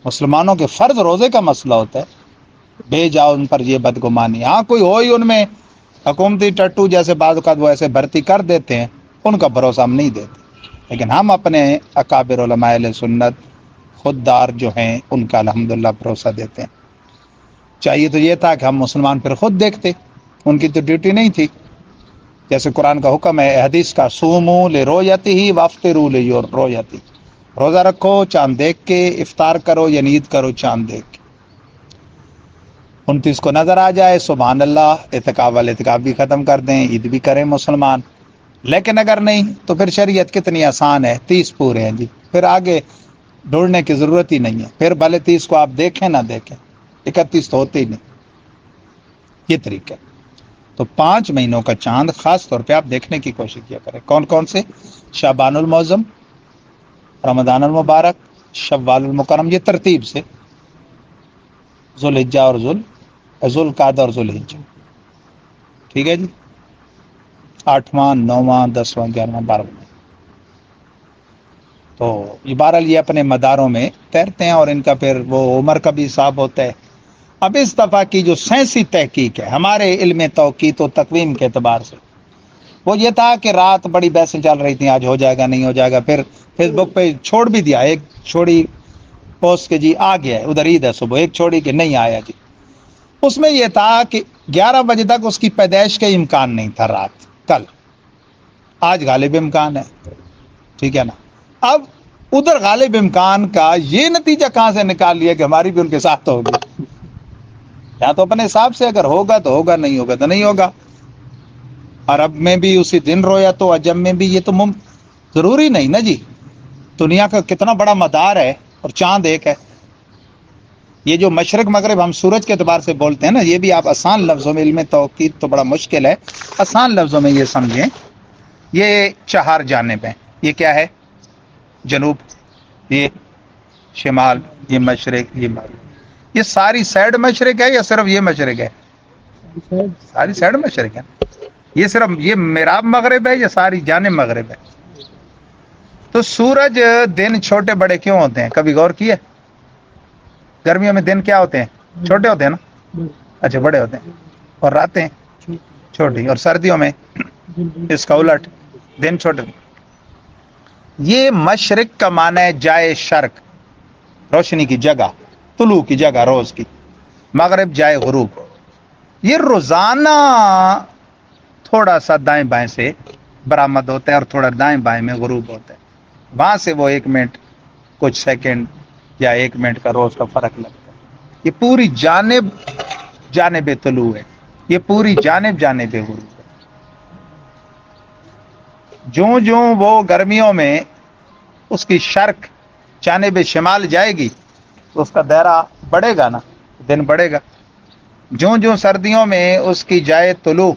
Speaker 1: مسلمانوں کے فرض روزے کا مسئلہ ہوتا ہے، بے جاؤ ان پر یہ بدگمانی. ہاں کوئی ہو ہی ان میں حکومتی ٹٹو جیسے بعض اوقات وہ ایسے بھرتی کر دیتے ہیں، ان کا بھروسہ ہم نہیں دیتے، لیکن ہم اپنے اکابر علماء اہل سنت خوددار جو ہیں ان کا الحمدللہ بھروسہ دیتے ہیں. چاہیے تو یہ تھا کہ ہم مسلمان پھر خود دیکھتے، ان کی تو ڈیوٹی نہیں تھی. جیسے قرآن کا حکم ہے حدیث کا، سومو لرؤیتہ وافطروا لرؤیتہ، روزہ رکھو چاند دیکھ کے، افطار کرو یا نیند کرو چاند دیکھ کے. 29 کو نظر آ جائے سبحان اللہ، اعتکاف والے اعتکاف بھی ختم کر دیں، عید بھی کریں مسلمان. لیکن اگر نہیں تو پھر شریعت کتنی آسان ہے، 30 پورے ہیں جی، پھر آگے ڈھونڈنے کی ضرورت ہی نہیں ہے. پھر بھلے 30 کو آپ دیکھیں نہ دیکھیں، 31 تو ہوتے ہی نہیں. یہ طریقہ ہے. تو 5 مہینوں کا چاند خاص طور پہ آپ دیکھنے کی کوشش کیا کریں. کون کون سے؟ شعبان المعظم، رمضان المبارک، شوال المکرم، یہ ترتیب سے ذوالحجہ اور ذوالقعدہ اور ذوالحجہ. ٹھیک ہے جی، 8واں 9واں 10واں 11واں 12واں. تو یہ بہرحال یہ اپنے مداروں میں تیرتے ہیں اور ان کا پھر وہ عمر کا بھی حساب ہوتا ہے. اب اس دفعہ کی جو سائنسی تحقیق ہے ہمارے علم توقیت و تقویم کے اعتبار سے، وہ یہ تھا کہ رات بڑی بحثیں چل رہی تھیں آج ہو جائے گا نہیں ہو جائے گا. پھر فیس بک پہ چھوڑ بھی دیا، ایک چھوڑی پوسٹ کے جی آ گیا ہے ادھر عید ہے صبح، ایک چھوڑی کہ نہیں آیا جی. اس میں یہ تھا کہ 11 بجے تک اس کی پیدائش کا امکان نہیں تھا رات کل، آج غالب امکان ہے. ٹھیک ہے نا. اب ادھر غالب امکان کا یہ نتیجہ کہاں سے نکال لیا کہ ہماری بھی ان کے ساتھ ہوگی؟ یا تو اپنے حساب سے اگر ہوگا تو ہوگا، نہیں ہوگا تو نہیں ہوگا. عرب میں بھی اسی دن رویا تو عجم میں بھی، یہ تو ضروری نہیں نا جی. دنیا کا کتنا بڑا مدار ہے اور چاند ایک ہے. یہ جو مشرق مغرب ہم سورج کے اعتبار سے بولتے ہیں نا، یہ بھی آپ آسان لفظوں میں، علم توقیت تو بڑا مشکل ہے، آسان لفظوں میں یہ سمجھیں. یہ 4 جانب ہیں. یہ کیا ہے؟ جنوب، یہ شمال، یہ مشرق، یہ مغرب. یہ ساری سائڈ مشرق ہے یا صرف یہ مشرق ہے؟ ساری سائڈ مشرق ہے. یہ صرف یہ میراب مغرب ہے یا ساری جانب مغرب ہے؟ تو سورج دن چھوٹے بڑے کیوں ہوتے ہیں؟ کبھی غور کیے؟ گرمیوں میں دن کیا ہوتے ہیں؟ چھوٹے ہوتے ہیں نا. اچھا بڑے ہوتے ہیں. اور راتیں چھوٹی. اور سردیوں میں اس کا الٹ، دن چھوٹے. یہ مشرق کا معنی ہے جائے شرق، روشنی کی جگہ، طلوع کی جگہ روز کی. مغرب جائے غروب. یہ روزانہ تھوڑا سا دائیں بائیں سے برآمد ہوتا ہے اور تھوڑا دائیں بائیں میں غروب ہوتا ہے. وہاں سے وہ 1 منٹ کچھ سیکنڈ یا 1 منٹ کا روز کا فرق لگتا ہے. یہ پوری جانب طلوع ہے، یہ پوری جانب غروب ہے. جو وہ گرمیوں میں اس کی شرق جانب شمال جائے گی تو اس کا دائرہ بڑھے گا نا، دن بڑھے گا. جو سردیوں میں اس کی جائے طلوع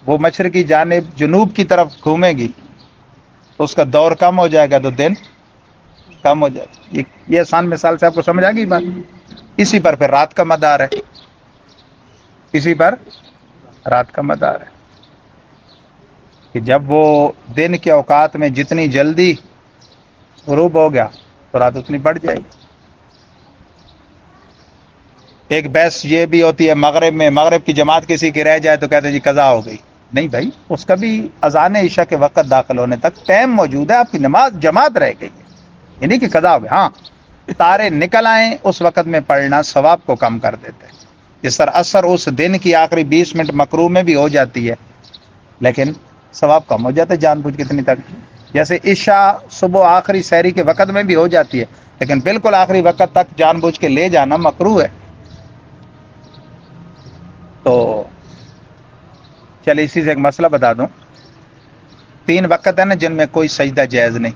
Speaker 1: وہ مشرقی جانب جنوب کی طرف گھومے گی تو اس کا دور کم ہو جائے گا تو دن کم ہو جائے گا. یہ آسان مثال سے آپ کو سمجھ آ گئی بات. اسی پر پھر رات کا مدار ہے، اسی پر رات کا مدار ہے کہ جب وہ دن کے اوقات میں جتنی جلدی غروب ہو گیا تو رات اتنی بڑھ جائے گی. ایک بحث یہ بھی ہوتی ہے مغرب میں، مغرب کی جماعت کسی کی رہ جائے تو کہتے ہیں جی قضا ہو گئی. نہیں بھائی، اس کا بھی اذان عشاء کے وقت داخل ہونے تک ٹائم موجود ہے، آپ کی نماز جماعت رہ گئی ہے، یہ نہیں کہ قضا ہو گئی. ہاں تارے نکل آئیں اس وقت میں پڑھنا ثواب کو کم کر دیتے ہیں. جس طرح اثر اس دن کی آخری 20 منٹ مکروہ میں بھی ہو جاتی ہے لیکن ثواب کم ہو جاتا ہے جان بوجھ کتنی تک. جیسے عشاء صبح آخری سحری کے وقت میں بھی ہو جاتی ہے، لیکن بالکل آخری وقت تک جان بوجھ کے لے جانا مکروہ ہے. تو چلے اسی سے ایک مسئلہ بتا دوں. 3 وقت ہے نا جن میں کوئی سجدہ جائز نہیں.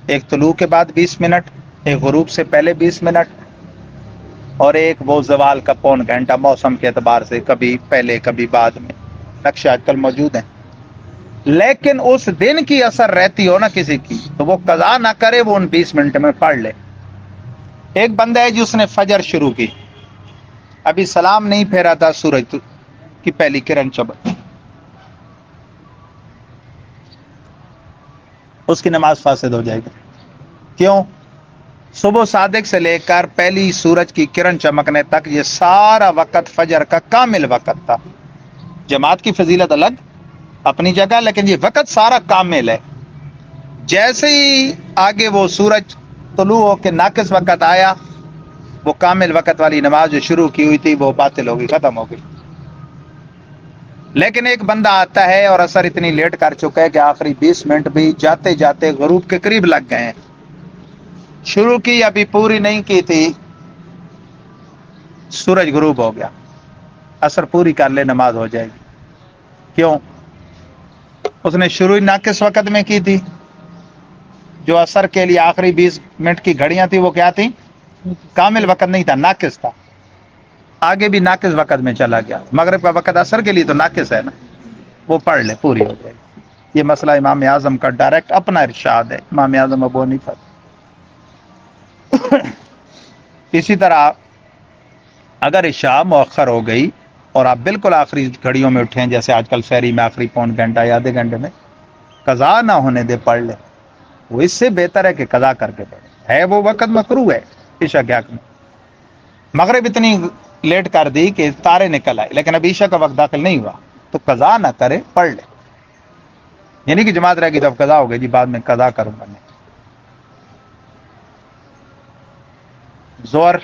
Speaker 1: ایک طلوع کے بعد 20 منٹ، ایک غروب سے پہلے 20 منٹ، اور ایک وہ زوال کا پون گھنٹہ موسم کے اعتبار سے کبھی پہلے کبھی بعد میں. نقشے آج کل موجود ہیں. لیکن اس دن کی اثر رہتی ہو نا کسی کی تو وہ قضا نہ کرے، وہ ان 20 منٹ میں پڑھ لے. ایک بندہ ہے جس نے فجر شروع کی، ابھی سلام نہیں پھیرا تھا، سورج کی پہلی کرن چمک، اس کی نماز فاسد ہو جائے گی. کیوں؟ صبح صادق سے لے کر پہلی سورج کی کرن چمکنے تک یہ سارا وقت فجر کا کامل وقت تھا. جماعت کی فضیلت الگ اپنی جگہ، لیکن یہ وقت سارا کامل ہے. جیسے ہی آگے وہ سورج طلوع ہو کے ناقص وقت آیا، وہ کامل وقت والی نماز جو شروع کی ہوئی تھی وہ باطل ہو گئی، ختم ہو گئی. لیکن ایک بندہ آتا ہے اور اثر اتنی لیٹ کر چکا ہے کہ آخری 20 منٹ بھی جاتے جاتے غروب کے قریب لگ گئے ہیں. شروع کی ابھی پوری نہیں کی تھی، سورج غروب ہو گیا، اثر پوری کر لے نماز ہو جائے گی. کیوں؟ اس نے شروع ناقص وقت میں کی تھی. جو اثر کے لیے آخری 20 منٹ کی گھڑیاں تھی وہ کیا تھی؟ کامل وقت نہیں تھا، ناقص تھا. آگے بھی ناقص وقت میں چلا گیا. مغرب کا وقت اثر کے لیے تو ناقص ہے نا، وہ پڑھ لے، پوری ہو جائے گی. یہ مسئلہ امام اعظم کا ڈائریکٹ اپنا ارشاد ہے، امام اعظم ابو حنیفہ. اسی طرح اگر عشاء مؤخر ہو گئی اور آپ بالکل آخری گھڑیوں میں اٹھیں، جیسے آج کل فیری میں آخری پون گھنٹہ یا آدھے گھنٹے میں، قضا نہ ہونے دے، پڑھ لے. وہ اس سے بہتر ہے کہ قضا کر کے پڑھے. ہے وہ وقت مکروہ ہے عشاء کے حق میں. مغرب اتنی لیٹ کر دی کہ تارے نکل آئے لیکن اب عشاء کا وقت داخل نہیں ہوا، تو قضا نہ کرے، پڑھ لے. یعنی کہ جماعت رہ گئی تو اب قضا ہو گئی، جی بعد میں قضا کروں گا. نہیں. ظہر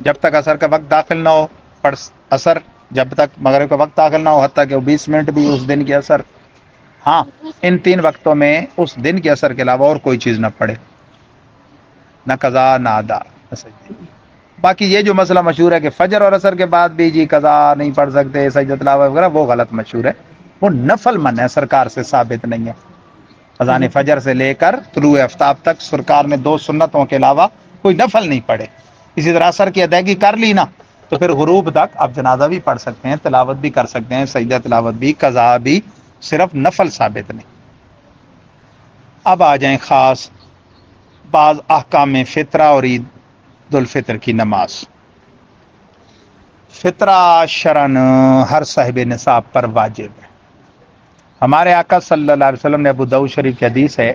Speaker 1: جب تک اثر کا وقت داخل نہ ہو پڑھ، اثر جب تک مغرب کا وقت داخل نہ ہو، حتیٰ کہ وہ 20 منٹ بھی اس دن کی اثر. ہاں، ان 3 وقتوں میں اس دن کے اثر کے علاوہ اور کوئی چیز نہ پڑے، نہ قضا نہ ادا. باقی یہ جو مسئلہ مشہور ہے کہ فجر اور عصر کے بعد بھی جی قضا نہیں پڑھ سکتے، سجدہ تلاوت وغیرہ، وہ غلط مشہور ہے. وہ نفل من ہے، سرکار سے ثابت نہیں ہے. اذان فجر سے لے کر طلوع آفتاب تک سرکار نے 2 سنتوں کے علاوہ کوئی نفل نہیں پڑھے. اسی طرح عصر کی ادائیگی کر لی نا تو پھر غروب تک آپ جنازہ بھی پڑھ سکتے ہیں، تلاوت بھی کر سکتے ہیں، سجدہ تلاوت بھی، قضا بھی، صرف نفل ثابت نہیں. اب آ جائیں خاص بعض احکام فطرہ اور عید الفطر کی نماز. فطرہ شرعن ہر صاحب نصاب پر واجب ہے. ہمارے آقا صلی اللہ علیہ وسلم نے ابو داؤد شریف کی حدیث ہے،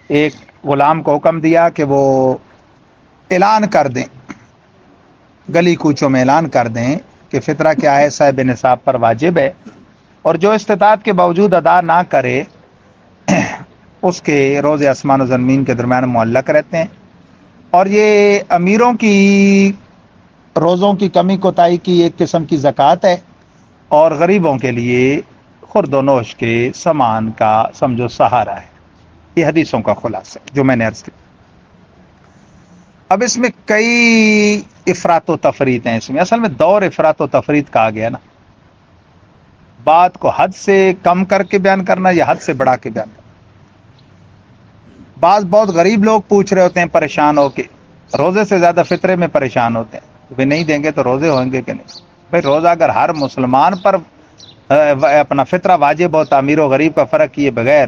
Speaker 1: ایک غلام کو حکم دیا کہ وہ اعلان کر دیں، گلی کوچوں میں اعلان کر دیں کہ فطرہ کیا ہے، صاحب نصاب پر واجب ہے، اور جو استطاعت کے باوجود ادا نہ کرے اس کے روزے آسمان و زمین کے درمیان معلق رہتے ہیں. اور یہ امیروں کی روزوں کی کمی کوتاہی کی ایک قسم کی زکوٰۃ ہے، اور غریبوں کے لیے خورد و نوش کے سامان کا سمجھو سہارا ہے. یہ حدیثوں کا خلاصہ ہے جو میں نے عرض کیا. اب اس میں کئی افراط و تفریط ہیں. اس میں اصل میں دور افراط و تفریط کہا گیا نا، بات کو حد سے کم کر کے بیان کرنا یا حد سے بڑھا کے بیان کرنا. بعض بہت غریب لوگ پوچھ رہے ہوتے ہیں پریشان ہو کے، روزے سے زیادہ فطرے میں پریشان ہوتے ہیں کہ نہیں دیں گے تو روزے ہوئیں گے کہ نہیں. بھائی روزہ اگر ہر مسلمان پر اپنا فطرہ واجب ہوتا، امیر و غریب کا فرق کیے بغیر،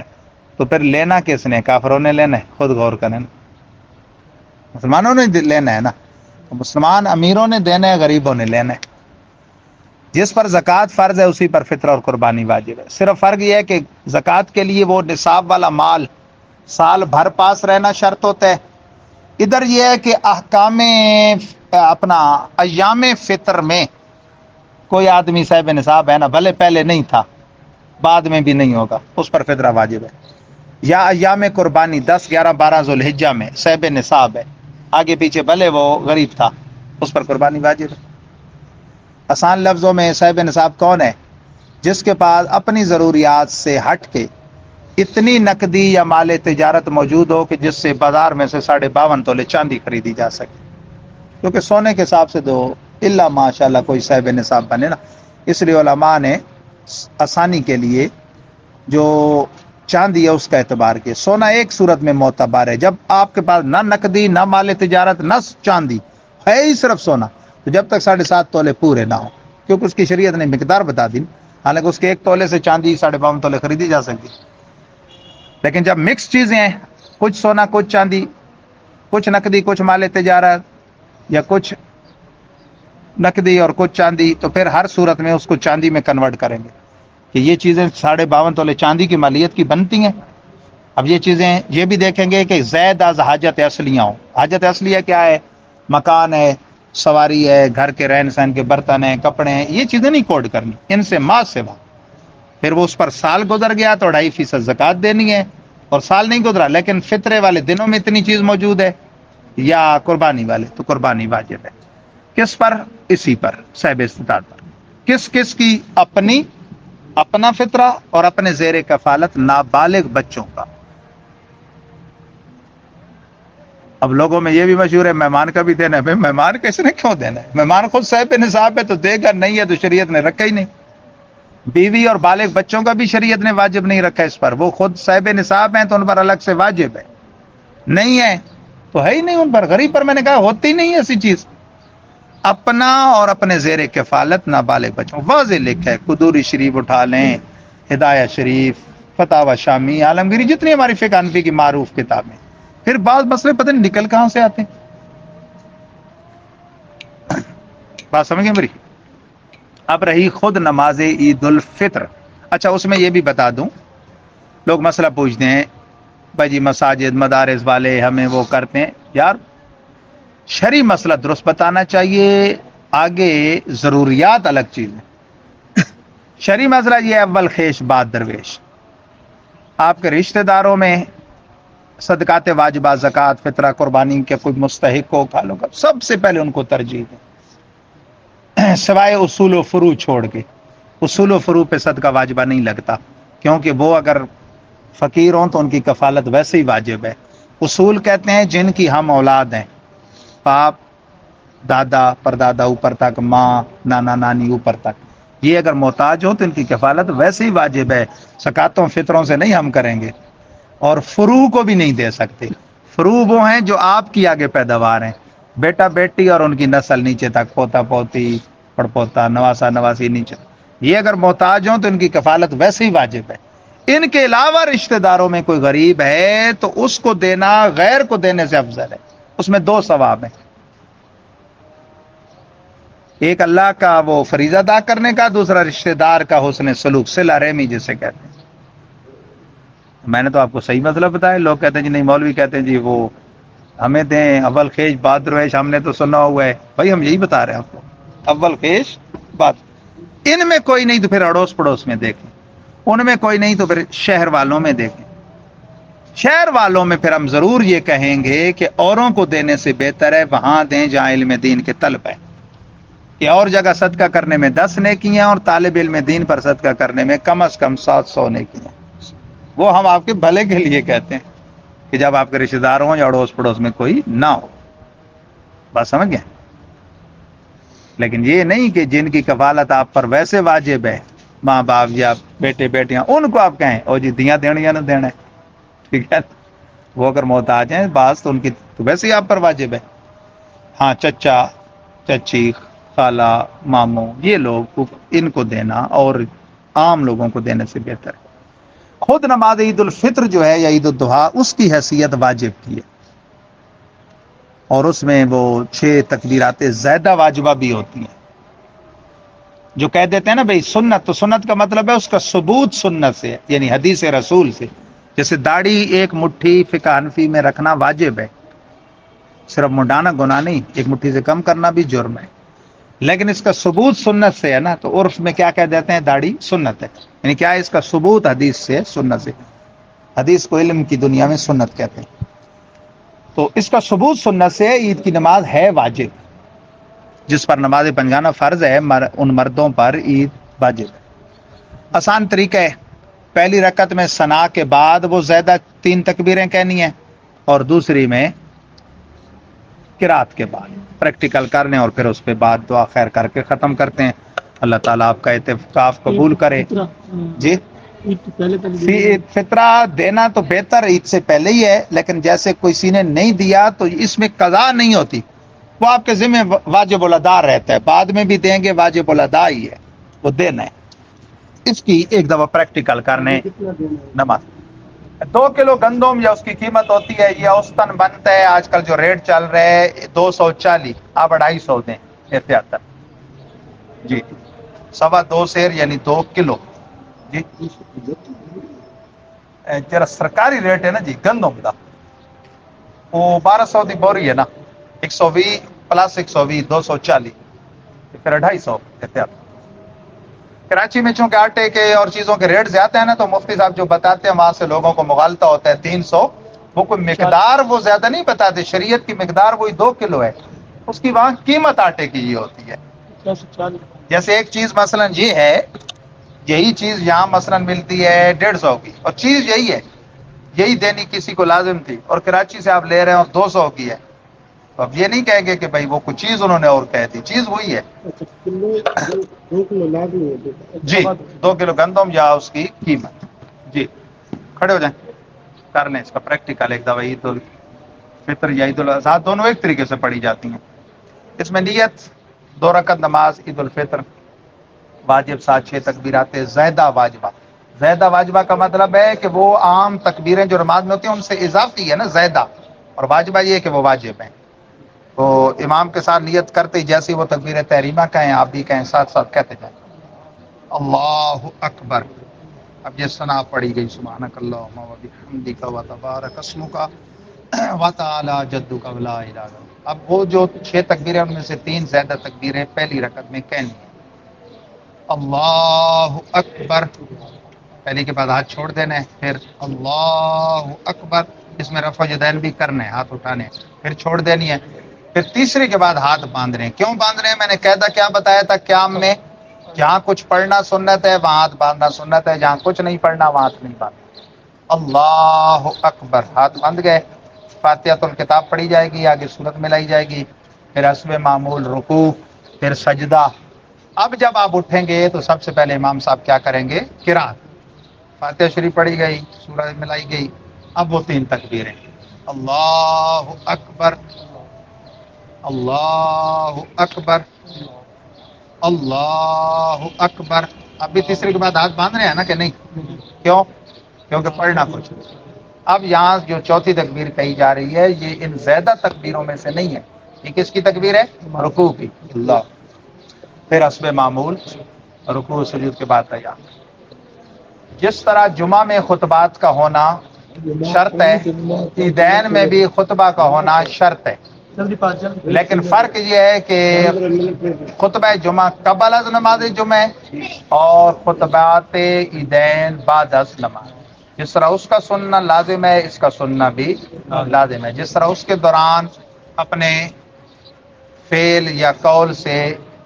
Speaker 1: تو پھر لینا کس نے؟ کافروں نے لینا ہے. خود غور کریں، مسلمانوں نے لینا ہے نا. مسلمان امیروں نے دینا ہے، غریبوں نے لینا ہے. جس پر زکوٰۃ فرض ہے اسی پر فطرہ اور قربانی واجب ہے. صرف فرق یہ ہے کہ زکوٰۃ کے لیے وہ نصاب والا مال سال بھر پاس رہنا شرط ہوتا ہے. ادھر یہ ہے کہ احکام اپنا ایام فطر میں کوئی آدمی صاحب نصاب ہے نا، بھلے پہلے نہیں تھا بعد میں بھی نہیں ہوگا، اس پر فطرہ واجب ہے. یا ایام قربانی 10 11 12 ذوالحجہ میں صاحب نصاب ہے، آگے پیچھے بھلے وہ غریب تھا، اس پر قربانی واجب ہے. آسان لفظوں میں صاحب نصاب کون ہے؟ جس کے پاس اپنی ضروریات سے ہٹ کے اتنی نقدی یا مال تجارت موجود ہو کہ جس سے بازار میں سے 52.5 تولے چاندی خریدی جا سکے، کیونکہ سونے کے حساب سے تو اللہ ماشاء اللہ کوئی صاحب نصاب بنے نا، اس لیے علماء نے آسانی کے لیے جو چاندی ہے اس کا اعتبار کیا۔ سونا ایک صورت میں معتبر ہے، جب آپ کے پاس نہ نقدی، نہ مال تجارت، نہ چاندی ہے، ہی صرف سونا، تو جب تک 7.5 تولے پورے نہ ہو، کیونکہ اس کی شریعت نے مقدار بتا دی، حالانکہ اس کے 1 تولے سے چاندی 52.5 تولے خریدی جا سکتی۔ لیکن جب مکس چیزیں ہیں، کچھ سونا کچھ چاندی، کچھ نقدی کچھ مال تجارت، یا کچھ نقدی اور کچھ چاندی، تو پھر ہر صورت میں اس کو چاندی میں کنورٹ کریں گے کہ یہ چیزیں 52.5 تولے چاندی کی مالیت کی بنتی ہیں۔ اب یہ چیزیں یہ بھی دیکھیں گے کہ زید از حاجت اصلیہ ہوں۔ حاجت اصلیہ کیا ہے؟ مکان ہے، سواری ہے، گھر کے رہن سہن کے برتن ہیں، کپڑے ہیں، یہ چیزیں نہیں کوڈ کرنی، ان سے ماں سے بات۔ پھر وہ اس پر سال گزر گیا تو 2.5% زکوٰۃ دینی ہے، اور سال نہیں گزرا لیکن فطرے والے دنوں میں اتنی چیز موجود ہے، یا قربانی والے، تو قربانی واجب ہے۔ کس پر؟ اسی پر، صاحب استطاعت پر۔ کس کس کی؟ اپنی، اپنا فطرہ، اور اپنے زیر کفالت نابالغ بچوں کا۔ اب لوگوں میں یہ بھی مشہور ہے مہمان کا بھی دینا ہے، بھائی مہمان کس نے کیوں دینا ہے؟ مہمان خود صاحب نصاب ہے تو دے گا، نہیں ہے تو شریعت نے رکھا ہی نہیں۔ بیوی اور بالغ بچوں کا بھی شریعت نے واجب نہیں رکھا اس پر، وہ خود صاحب نصاب ہیں تو ان پر الگ سے واجب ہے، نہیں ہے تو ہے ہی نہیں ان پر۔ غریب پر میں نے کہا ہوتی نہیں ایسی چیز۔ اپنا اور اپنے زیر کفالت نابالغ بچوں، واضح لکھا ہے، قدوری شریف اٹھا لیں، ہدایہ شریف، فتاوی شامی، عالمگیری، جتنی ہماری فقہ حنفی کی معروف کتابیں۔ پھر بعض مسئلے پتہ نہیں نکل کہاں سے آتے ہیں، بات سمجھ گئے میری؟ اب رہی خود نماز عید الفطر۔ اچھا اس میں یہ بھی بتا دوں، لوگ مسئلہ پوچھتے ہیں بھائی جی مساجد مدارس والے ہمیں وہ کرتے ہیں، یار شرعی مسئلہ درست بتانا چاہیے، آگے ضروریات الگ چیز ہے۔ شرعی مسئلہ یہ ہے، اول خیش بعد درویش۔ آپ کے رشتہ داروں میں صدقات واجبہ، زکوٰۃ، فطرہ، قربانی کے کوئی مستحق ہو، کھالو کا، سب سے پہلے ان کو ترجیح دیں، سوائے اصول و فروع چھوڑ کے۔ اصول و فروع پہ صدقہ واجبہ نہیں لگتا، کیونکہ وہ اگر فقیر ہوں تو ان کی کفالت ویسے ہی واجب ہے۔ اصول کہتے ہیں جن کی ہم اولاد ہیں، باپ، دادا، پردادا اوپر تک، ماں، نانا نانی اوپر تک، یہ اگر محتاج ہو تو ان کی کفالت ویسے ہی واجب ہے، زکاتوں فطروں سے نہیں ہم کریں گے۔ اور فروع کو بھی نہیں دے سکتے۔ فروع وہ ہیں جو آپ کی آگے پیداوار ہیں، بیٹا بیٹی اور ان کی نسل نیچے تک، پوتا پوتی، پڑپوتا، نواسا نواسی نیچے، یہ اگر محتاج ہوں تو ان کی کفالت ویسے ہی واجب ہے۔ ان کے علاوہ رشتہ داروں میں کوئی غریب ہے تو اس کو دینا غیر کو دینے سے افضل ہے، اس میں 2 ثواب ہیں، ایک اللہ کا وہ فریضہ ادا کرنے کا، دوسرا رشتہ دار کا حسن سلوک، صلہ رحمی جسے کہتے ہیں۔ میں نے تو آپ کو صحیح مسئلہ بتایا، لوگ کہتے ہیں جی نہیں، مولوی کہتے ہیں جی وہ ہمیں دیں اول خیش بعد درویش، ہم نے تو سنا ہوا ہے، بھائی ہم یہی بتا رہے ہیں آپ کو، اول خیش بعد۔ ان میں کوئی نہیں تو پھر اڑوس پڑوس میں دیکھیں، ان میں کوئی نہیں تو پھر شہر والوں میں دیکھیں۔ شہر والوں میں پھر ہم ضرور یہ کہیں گے کہ اوروں کو دینے سے بہتر ہے وہاں دیں جہاں علم دین کے طلب ہے، کہ اور جگہ صدقہ کرنے میں 10 نیکیاں اور طالب علم دین پر صدقہ کرنے میں کم از کم 700 نیکیاں۔ وہ ہم آپ کے بھلے کے لیے کہتے ہیں کہ جب آپ کے رشتہ دار ہوں یا اڑوس پڑوس میں کوئی نہ ہو، بات سمجھ گئے؟ لیکن یہ نہیں کہ جن کی کفالت آپ پر ویسے واجب ہے، ماں باپ یا بیٹے بیٹیاں، ان کو آپ کہیں او جی دیاں دینی یا نہ دینا ہے، ٹھیک ہے؟ وہ اگر محتاج ہیں بعض تو ان کی تو ویسے ہی آپ پر واجب ہے۔ ہاں چچا، چچی، خالہ، ماموں، یہ لوگ ان کو دینا اور عام لوگوں کو دینے سے بہتر ہے۔ خود نماز عید الفطر جو ہے یا عید الاضحیٰ، اس کی حیثیت واجب کی ہے، اور اس میں وہ 6 تکبیرات زیادہ واجبہ بھی ہوتی ہیں۔ جو کہہ دیتے ہیں نا بھئی سنت، تو سنت کا مطلب ہے اس کا ثبوت سنت سے، یعنی حدیث رسول سے۔ جیسے داڑھی 1 مٹھی فقہ حنفی میں رکھنا واجب ہے، صرف منڈانا گناہ نہیں، 1 مٹھی سے کم کرنا بھی جرم ہے، لیکن اس کا ثبوت سنت سے ہے نا، تو عرف میں کیا کہہ دیتے ہیں؟ داڑھی سنت ہے، یعنی کیا ہے؟ اس کا ثبوت حدیث سے، سنت سے۔ حدیث کو علم کی دنیا میں سنت کہتے ہیں، تو اس کا ثبوت سنت سے عید کی نماز ہے واجب، جس پر نماز پنجگانہ فرض ہے ان مردوں پر عید واجب ہے۔ آسان طریقہ ہے، پہلی رکعت میں ثنا کے بعد وہ زیادہ 3 تکبیریں کہنی ہیں، اور دوسری میں قرات کے بعد پریکٹیکل کرنے، اور پھر اس پہ بعد دعا خیر کر کے ختم کرتے ہیں۔ اللہ تعالیٰ آپ کا اعتکاف قبول کرے۔ جی، عید فطرہ دینا تو بہتر عید سے پہلے ہی ہے، لیکن جیسے کسی نے نہیں دیا تو اس میں قضا نہیں ہوتی، وہ آپ کے ذمہ واجب الادا رہتا ہے، بعد میں بھی دیں گے واجب الادا ہی ہے، وہ دینا ہے۔ اس کی ایک دفعہ پریکٹیکل کرنے نماز 2 کلو گندم یا اس کی قیمت ہوتی ہے، یہ اوسطاً بنتا ہے آج کل جو ریٹ چل رہا ہے 240، آپ 250 دیں احتیاط۔ جی، 2.25 سیر یعنی 2 کلو۔ جی، جرا سرکاری ریٹ ہے نا جی گندم کا، وہ 1200 کی بوری ہے نا، 120 پلس 120 240، پھر 250 احتیاط۔ کراچی میں چونکہ آٹے کے اور چیزوں کے ریٹ زیادہ ہیں نا، تو مفتی صاحب جو بتاتے ہیں وہاں سے لوگوں کو مغالطہ ہوتا ہے 300، وہ کوئی مقدار وہ زیادہ نہیں بتاتے، شریعت کی مقدار وہی 2 کلو ہے، اس کی وہاں قیمت آٹے کی یہ ہوتی ہے۔ جیسے ایک چیز مثلا یہ ہے، یہی چیز یہاں مثلا ملتی ہے 150 کی، اور چیز یہی ہے، یہی دینی کسی کو لازم تھی، اور کراچی سے آپ لے رہے ہو 200 کی ہے، تو اب یہ نہیں کہیں گے کہ بھائی وہ کچھ چیز انہوں نے اور کہہ دی، چیز وہی ہے۔ جی، 2 کلو گندم یا اس کی قیمت۔ جی، کھڑے ہو جائیں، کر لیں اس کا پریکٹیکل ایک دفعہ۔ عید الفطر یا عید الاضحیٰ دونوں ایک طریقے سے پڑھی جاتی ہیں۔ اس میں نیت 2 رکعت نماز عید الفطر واجب 7-6 تکبیرات زیادہ واجبہ۔ زیادہ واجبہ کا مطلب ہے کہ وہ عام تکبیریں جو نماز میں ہوتی ہیں ان سے اضافی ہے نا زیادہ، اور واجبہ یہ ہے کہ وہ واجب ہیں۔ تو امام کے ساتھ نیت کرتے ہی جیسے وہ تکبیر تحریمہ کہیں آپ بھی کہیں، ساتھ ساتھ کہتے جائیں اللہ اکبر۔ اب یہ ثنا پڑھی گئی سبحانک اللہم و بحمدک و تبارک اسمک و تعالی جدک ولا الہ غیرک۔ اب وہ جو 6 تکبیریں ان میں سے 3 زیادہ تکبیریں پہلی رکعت میں کہنی ہیں۔ اللہ اکبر، پہلی کے بعد ہاتھ چھوڑ دینا ہے، پھر اللہ اکبر، اس میں رفع یدین بھی کرنا ہے، ہاتھ اٹھانے ہیں، پھر چھوڑ دینی ہے، پھر تیسرے کے بعد ہاتھ باندھنے ہیں۔ کیوں باندھ رہے ہیں؟ میں نے قاعدہ کیا بتایا تھا قیام میں، جہاں کچھ پڑھنا سنت ہے وہاں ہاتھ باندھنا سنت ہے، جہاں کچھ نہیں پڑھنا وہاں ہاتھ نہیں باندھنا۔ اللہ اکبر، ہاتھ باندھ گئے، فاتحۃ الکتاب پڑھی جائے گی، آگے سورت ملائی جائے گی، پھر حسب معمول رکوع، پھر سجدہ۔ اب جب آپ اٹھیں گے تو سب سے پہلے امام صاحب کیا کریں گے؟ قرات، فاتحہ شریف پڑھی گئی، سورت ملائی گئی، اب وہ 3 تکبیریں، اللہ اکبر، اللہ اکبر، اللہ اکبر۔ اب بھی تیسرے کے بعد ہاتھ باندھ رہے ہیں نا کہ نہیں؟ کیوں؟ کیونکہ پڑھنا کچھ نہیں۔ اب یہاں جو چوتھی تکبیر کہی جا رہی ہے یہ ان زیادہ تکبیروں میں سے نہیں ہے، یہ کس کی تکبیر ہے؟ رکوع کی، اللہ، پھر حسب معمول رکوع سجود کے بعد تیار۔ جس طرح جمعہ میں خطبات کا ہونا شرط ہے، عیدین میں بھی خطبہ کا ہونا شرط ہے، لیکن فرق یہ ہے کہ خطبہ جمعہ قبل از نماز جمعہ اور خطبات عیدین بعد از نماز۔ جس طرح اس کا سننا لازم ہے اس کا سننا بھی لازم ہے۔ جس طرح اس کے دوران اپنے فعل یا قول سے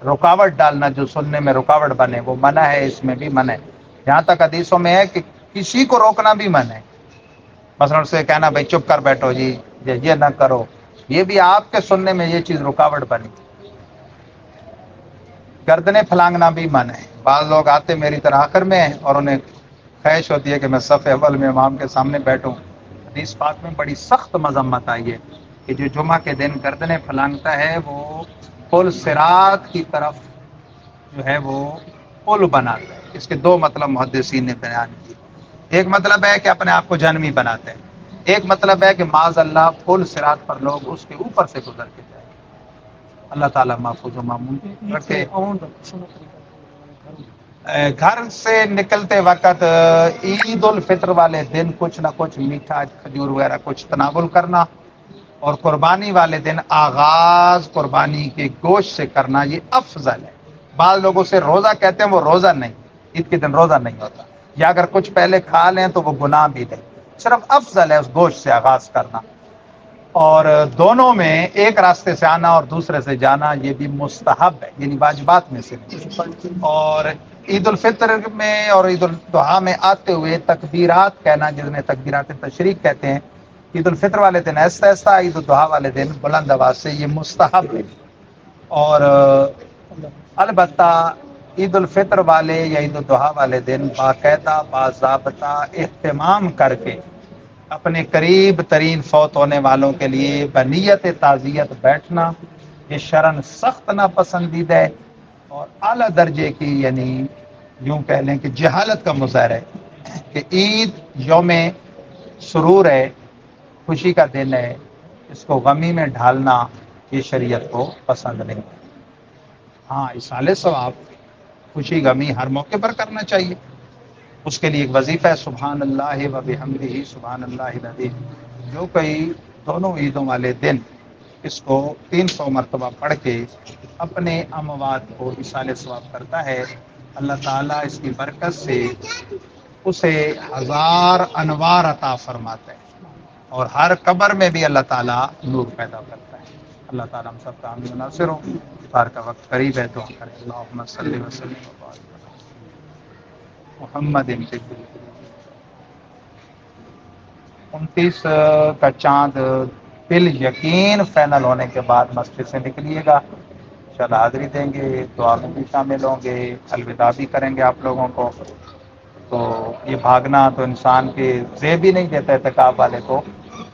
Speaker 1: رکاوٹ ڈالنا جو سننے میں رکاوٹ بنے وہ منع ہے، اس میں بھی منع ہے۔ یہاں تک حدیثوں میں ہے کہ کسی کو روکنا بھی منع ہے، مثلا اس سے کہنا بھائی چپ کر بیٹھو جی، یہ نہ کرو، یہ بھی آپ کے سننے میں یہ چیز رکاوٹ بنی۔ گردنیں پھلانگنا بھی منع ہے۔ بعض لوگ آتے میری طرح آخر میں ہیں اور انہیں خواہش ہوتی ہے کہ میں صف اول میں امام کے سامنے بیٹھوں۔ حدیث پاک میں بڑی سخت مذمت آئی ہے کہ جو جمعہ کے دن گردنیں پھلانگتا ہے وہ پل صراط کی طرف جو ہے وہ پل بناتا ہے۔ اس کے 2 مطلب محدثین نے بیان کیے، ایک مطلب ہے کہ اپنے آپ کو جہنمی بناتے ہیں، ایک مطلب ہے کہ معاذ اللہ پل صراط پر لوگ اس کے اوپر سے گزر کے جائیں۔ اللہ تعالیٰ محفوظ و معمون رکھے۔ گھر سے نکلتے وقت عید الفطر والے دن کچھ نہ کچھ میٹھا کھجور وغیرہ کچھ تناول کرنا، اور قربانی والے دن آغاز قربانی کے گوشت سے کرنا یہ افضل ہے۔ بعض لوگوں سے روزہ کہتے ہیں، وہ روزہ نہیں، عید کے دن روزہ نہیں ہوتا، یا اگر کچھ پہلے کھا لیں تو وہ گناہ بھی نہیں، صرف افضل ہے اس گوشت سے آغاز کرنا۔ اور دونوں میں ایک راستے سے آنا اور دوسرے سے جانا یہ بھی مستحب ہے، یعنی واجبات میں سے نہیں۔ اور عید الفطر میں اور عید الاضحیٰ میں آتے ہوئے تکبیرات کہنا، جس میں تکبیرات تشریق کہتے ہیں، عید الفطر والے دن ایسا ایسا، عید الاضحیٰ والے دن بلند آواز سے، یہ مستحب ہے۔ اور البتہ عید الفطر والے یا عید الاضحیٰ والے دن باقاعدہ باضابطہ اہتمام کر کے اپنے قریب ترین فوت ہونے والوں کے لیے بنیت تعزیت بیٹھنا، یہ شرن سخت ناپسندیدہ ہے اور اعلیٰ درجے کی، یعنی یوں کہہ لیں کہ جہالت کا مظاہرہ ہے کہ عید یوم سرور ہے، خوشی کا دن ہے، اس کو غمی میں ڈھالنا یہ شریعت کو پسند نہیں۔ ہاں، اصالِ ثواب، خوشی غمی ہر موقع پر کرنا چاہیے، اس کے لیے ایک وظیفہ ہے سبحان اللہ و بحمدہ سبحان اللہ العظیم، جو کوئی دونوں عیدوں والے دن اس کو 300 مرتبہ پڑھ کے اپنے اموات کو اصالِ ثواب کرتا ہے، اللہ تعالیٰ اس کی برکت سے اسے 1000 انوار عطا فرماتا ہے، اور ہر قبر میں بھی اللہ تعالیٰ نور پیدا کرتا ہے۔ اللہ تعالیٰ ہم سب کا حامی و ناصر ہو۔ افطار کا وقت قریب ہے، دعا کریں اللہم صلی وسلم وبارک علی محمد۔ 29 کا چاند بال یقین فائنل ہونے کے بعد مسجد سے نکلیے گا، انشاءاللہ حاضری دیں گے، دعا میں بھی شامل ہوں گے، الوداع بھی کریں گے آپ لوگوں کو۔ تو یہ بھاگنا تو انسان کے زیب ہی نہیں دیتا اعتکاف والے کو،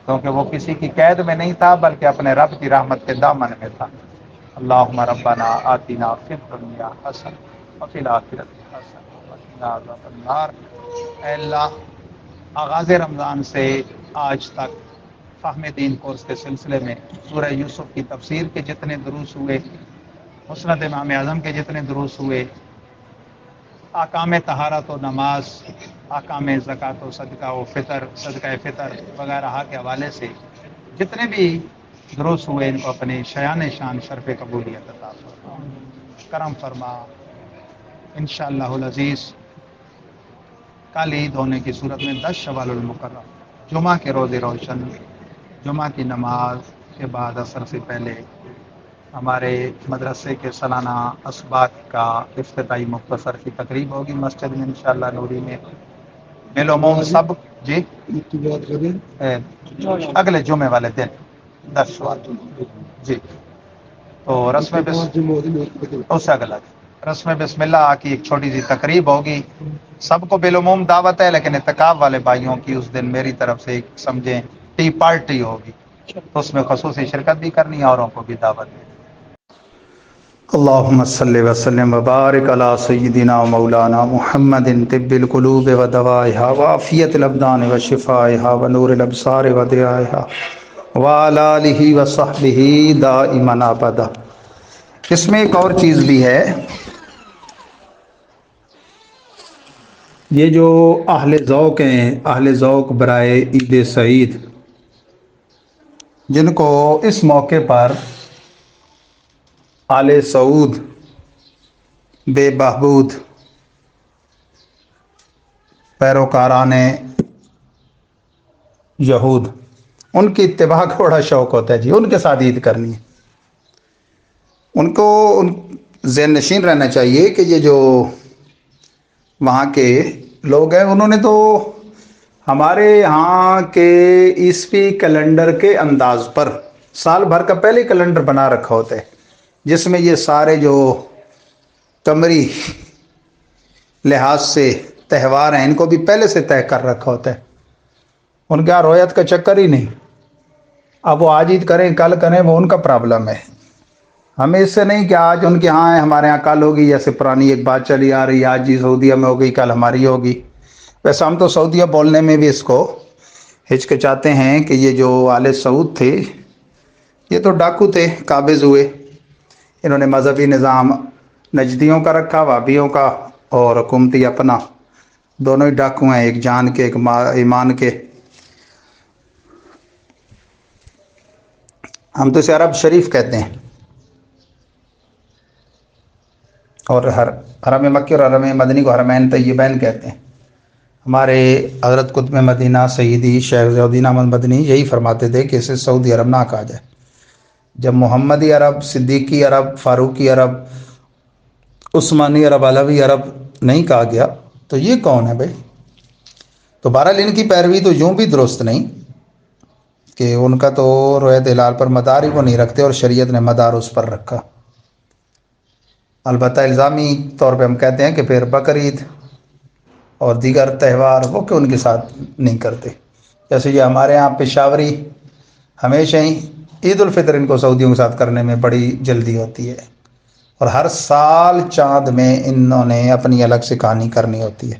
Speaker 1: کیونکہ وہ کسی کی قید میں نہیں تھا بلکہ اپنے رب کی رحمت کے دامن میں تھا۔ اللہم ربنا آتنا فی الدنیا حسنہ وفی الآخرۃ حسنہ وقنا عذاب النار۔ اے اللہ، آغاز رمضان سے آج تک فہم دین کورس کے سلسلے میں سورہ یوسف کی تفسیر کے جتنے دروس ہوئے، مسند امام اعظم کے جتنے دروس ہوئے، احکام طہارت و نماز، احکام زکوٰۃ و صدقہ و فطر، صدقہ فطر وغیرہ کے حوالے سے جتنے بھی دروس ہوئے، ان کو اپنے شایان شان شرف قبولیت عطا فرما، کرم فرما۔ انشاءاللہ العزیز کل عید ہونے کی صورت میں 10 شوال المکرم جمعہ کے روز روشن، جمعہ کی نماز کے بعد عصر سے پہلے ہمارے مدرسے کے سالانہ اسباق کا افتتاحی مختصر کی تقریب ہوگی مسجد میں انشاءاللہ نوری میں۔ بالعموم سب جی اگلے جمعے والے دن 10 شوال جی، تو اس سے اگلا رسم بسم اللہ کی ایک چھوٹی سی تقریب ہوگی، سب کو بالعموم دعوت ہے، لیکن اعتکاف والے بھائیوں کی اس دن میری طرف سے ایک سمجھیں ٹی پارٹی ہوگی، تو اس میں خصوصی شرکت بھی کرنی ہے، اوروں کو بھی دعوت ہے۔ اللہم صلی وسلم وبارک علی سیدنا و مولانا محمد طب القلوب و دوائها وعافیت الابدان و شفائها و نور الابصار و ضیائها وعلی آلہ و صحبہ دائما ابدا۔ اس میں ایک اور چیز بھی ہے، یہ جو اہل ذوق ہیں، اہل ذوق برائے عید سعید، جن کو اس موقع پر آل سعود بے بہبود پیروکاران یہود، ان کی اتباع کا بڑا شوق ہوتا ہے جی، ان کے ساتھ عید کرنی ہے۔ ان کو ذہن نشین رہنا چاہیے کہ یہ جو وہاں کے لوگ ہیں، انہوں نے تو ہمارے یہاں کے عیسوی کیلنڈر کے انداز پر سال بھر کا پہلے کیلنڈر بنا رکھا ہوتا ہے، جس میں یہ سارے جو قمری لحاظ سے تہوار ہیں ان کو بھی پہلے سے طے کر رکھا ہوتا ہے۔ ان کے یہاں رویت کا چکر ہی نہیں، اب وہ آج عید کریں کل کریں وہ ان کا پرابلم ہے، ہمیں اس سے نہیں کہ آج ان کے ہاں ہے ہمارے ہاں کل ہوگی، جیسے پرانی ایک بات چلی آ رہی ہے، آج جی سعودیہ میں ہو گئی کل ہماری ہوگی۔ ویسے ہم تو سعودیہ بولنے میں بھی اس کو ہچکچاتے ہیں کہ یہ جو آل سعود تھے یہ تو ڈاکو تھے، قابض ہوئے، انہوں نے مذہبی نظام نجدیوں کا رکھا، وہابیوں کا، اور حکومتی اپنا، دونوں ہی ڈاکو ہیں، ایک جان کے ایک ایمان کے۔ ہم تو اسے عرب شریف کہتے ہیں، اور حرم مکی اور حرم مدنی کو حرمین طیبین کہتے ہیں۔ ہمارے حضرت قطب مدینہ سیدی شیخ ضیاء الدین احمد مدنی یہی فرماتے تھے کہ اسے سعودی عرب نہ کہا جائے۔ جب محمدی عرب، صدیقی عرب، فاروقی عرب، عثمانی عرب، علوی عرب
Speaker 2: نہیں کہا گیا تو یہ کون ہے بھائی؟ تو بہرحال ان کی پیروی تو یوں بھی درست نہیں کہ ان کا تو رویت ہلال پر مدار ہی وہ نہیں رکھتے اور شریعت نے مدار اس پر رکھا۔ البتہ الزامی طور پہ ہم کہتے ہیں کہ پھر بقرعید اور دیگر تہوار وہ کہ ان کے ساتھ نہیں کرتے، جیسے یہ ہمارے یہاں پشاوری ہمیشہ ہی عید الفطر ان کو سعودیوں کے ساتھ کرنے میں بڑی جلدی ہوتی ہے، اور ہر سال چاند میں انہوں نے اپنی الگ سے کہانی کرنی ہوتی ہے۔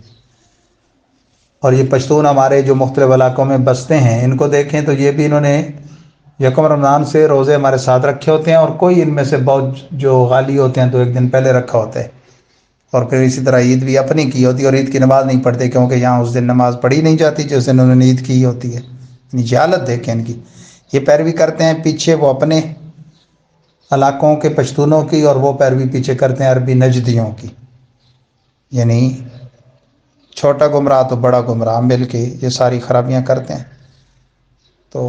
Speaker 2: اور یہ پشتون ہمارے جو مختلف علاقوں میں بستے ہیں ان کو دیکھیں تو یہ بھی انہوں نے یکم رمضان سے روزے ہمارے ساتھ رکھے ہوتے ہیں، اور کوئی ان میں سے بہت جو غالی ہوتے ہیں تو ایک دن پہلے رکھا ہوتا ہے، اور پھر اسی طرح عید بھی اپنی کی ہوتی ہے، اور عید کی نماز نہیں پڑھتے کیونکہ یہاں اس دن نماز پڑھی نہیں جاتی جس دن انہوں نے عید کی ہوتی ہے۔ یعنی جہالت دیکھیں ان کی، یہ پیروی کرتے ہیں پیچھے وہ اپنے علاقوں کے پشتونوں کی، اور وہ پیروی پیچھے کرتے ہیں عربی نجدیوں کی۔ یعنی چھوٹا گمراہ تو بڑا گمراہ مل کے یہ ساری خرابیاں کرتے ہیں۔ تو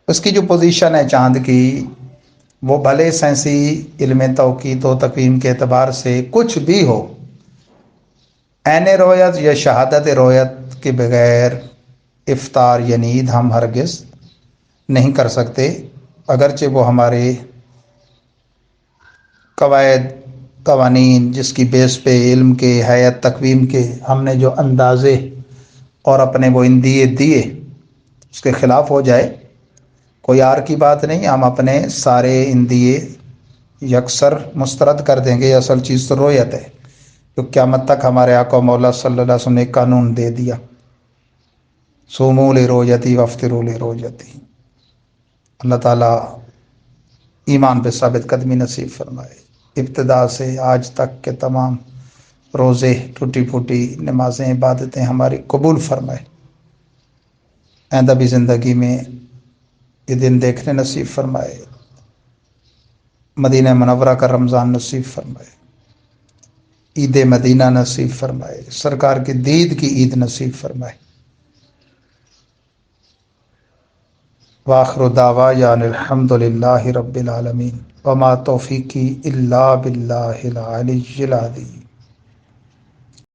Speaker 2: اس کی جو پوزیشن ہے چاند کی، وہ بھلے سائنسی علم توقیت و تقویم کے اعتبار سے کچھ بھی ہو، عین رویت یا شہادت رویت کے بغیر افطار یعنی عید ہم ہرگز نہیں کر سکتے، اگرچہ وہ ہمارے قواعد قوانین جس کی بیس پہ علم کے حیات تقویم کے ہم نے جو اندازے اور اپنے وہ اندیے دیے اس کے خلاف ہو جائے، کوئی آر کی بات نہیں، ہم اپنے سارے اندیے یکسر مسترد کر دیں گے۔ یہ اصل چیز تو رویت ہے، تو قیامت تک ہمارے آقا مولا صلی اللہ علیہ وسلم نے ایک قانون دے دیا، صوموا لرؤیتی وافطروا لرؤیتی۔ اللہ تعالیٰ ایمان پہ ثابت قدمی نصیب فرمائے، ابتدا سے آج تک کے تمام روزے ٹوٹی پھوٹی نمازیں عبادتیں ہماری قبول فرمائے، آئندہ بھی زندگی میں یہ دن دیکھنے نصیب فرمائے، مدینہ منورہ کا رمضان نصیب فرمائے، عید مدینہ نصیب فرمائے، سرکار کی دید کی عید نصیب فرمائے۔ وآخر دعوانا الحمد للہ رب العالمین، وما توفیقی الا باللہ العلی العظیم۔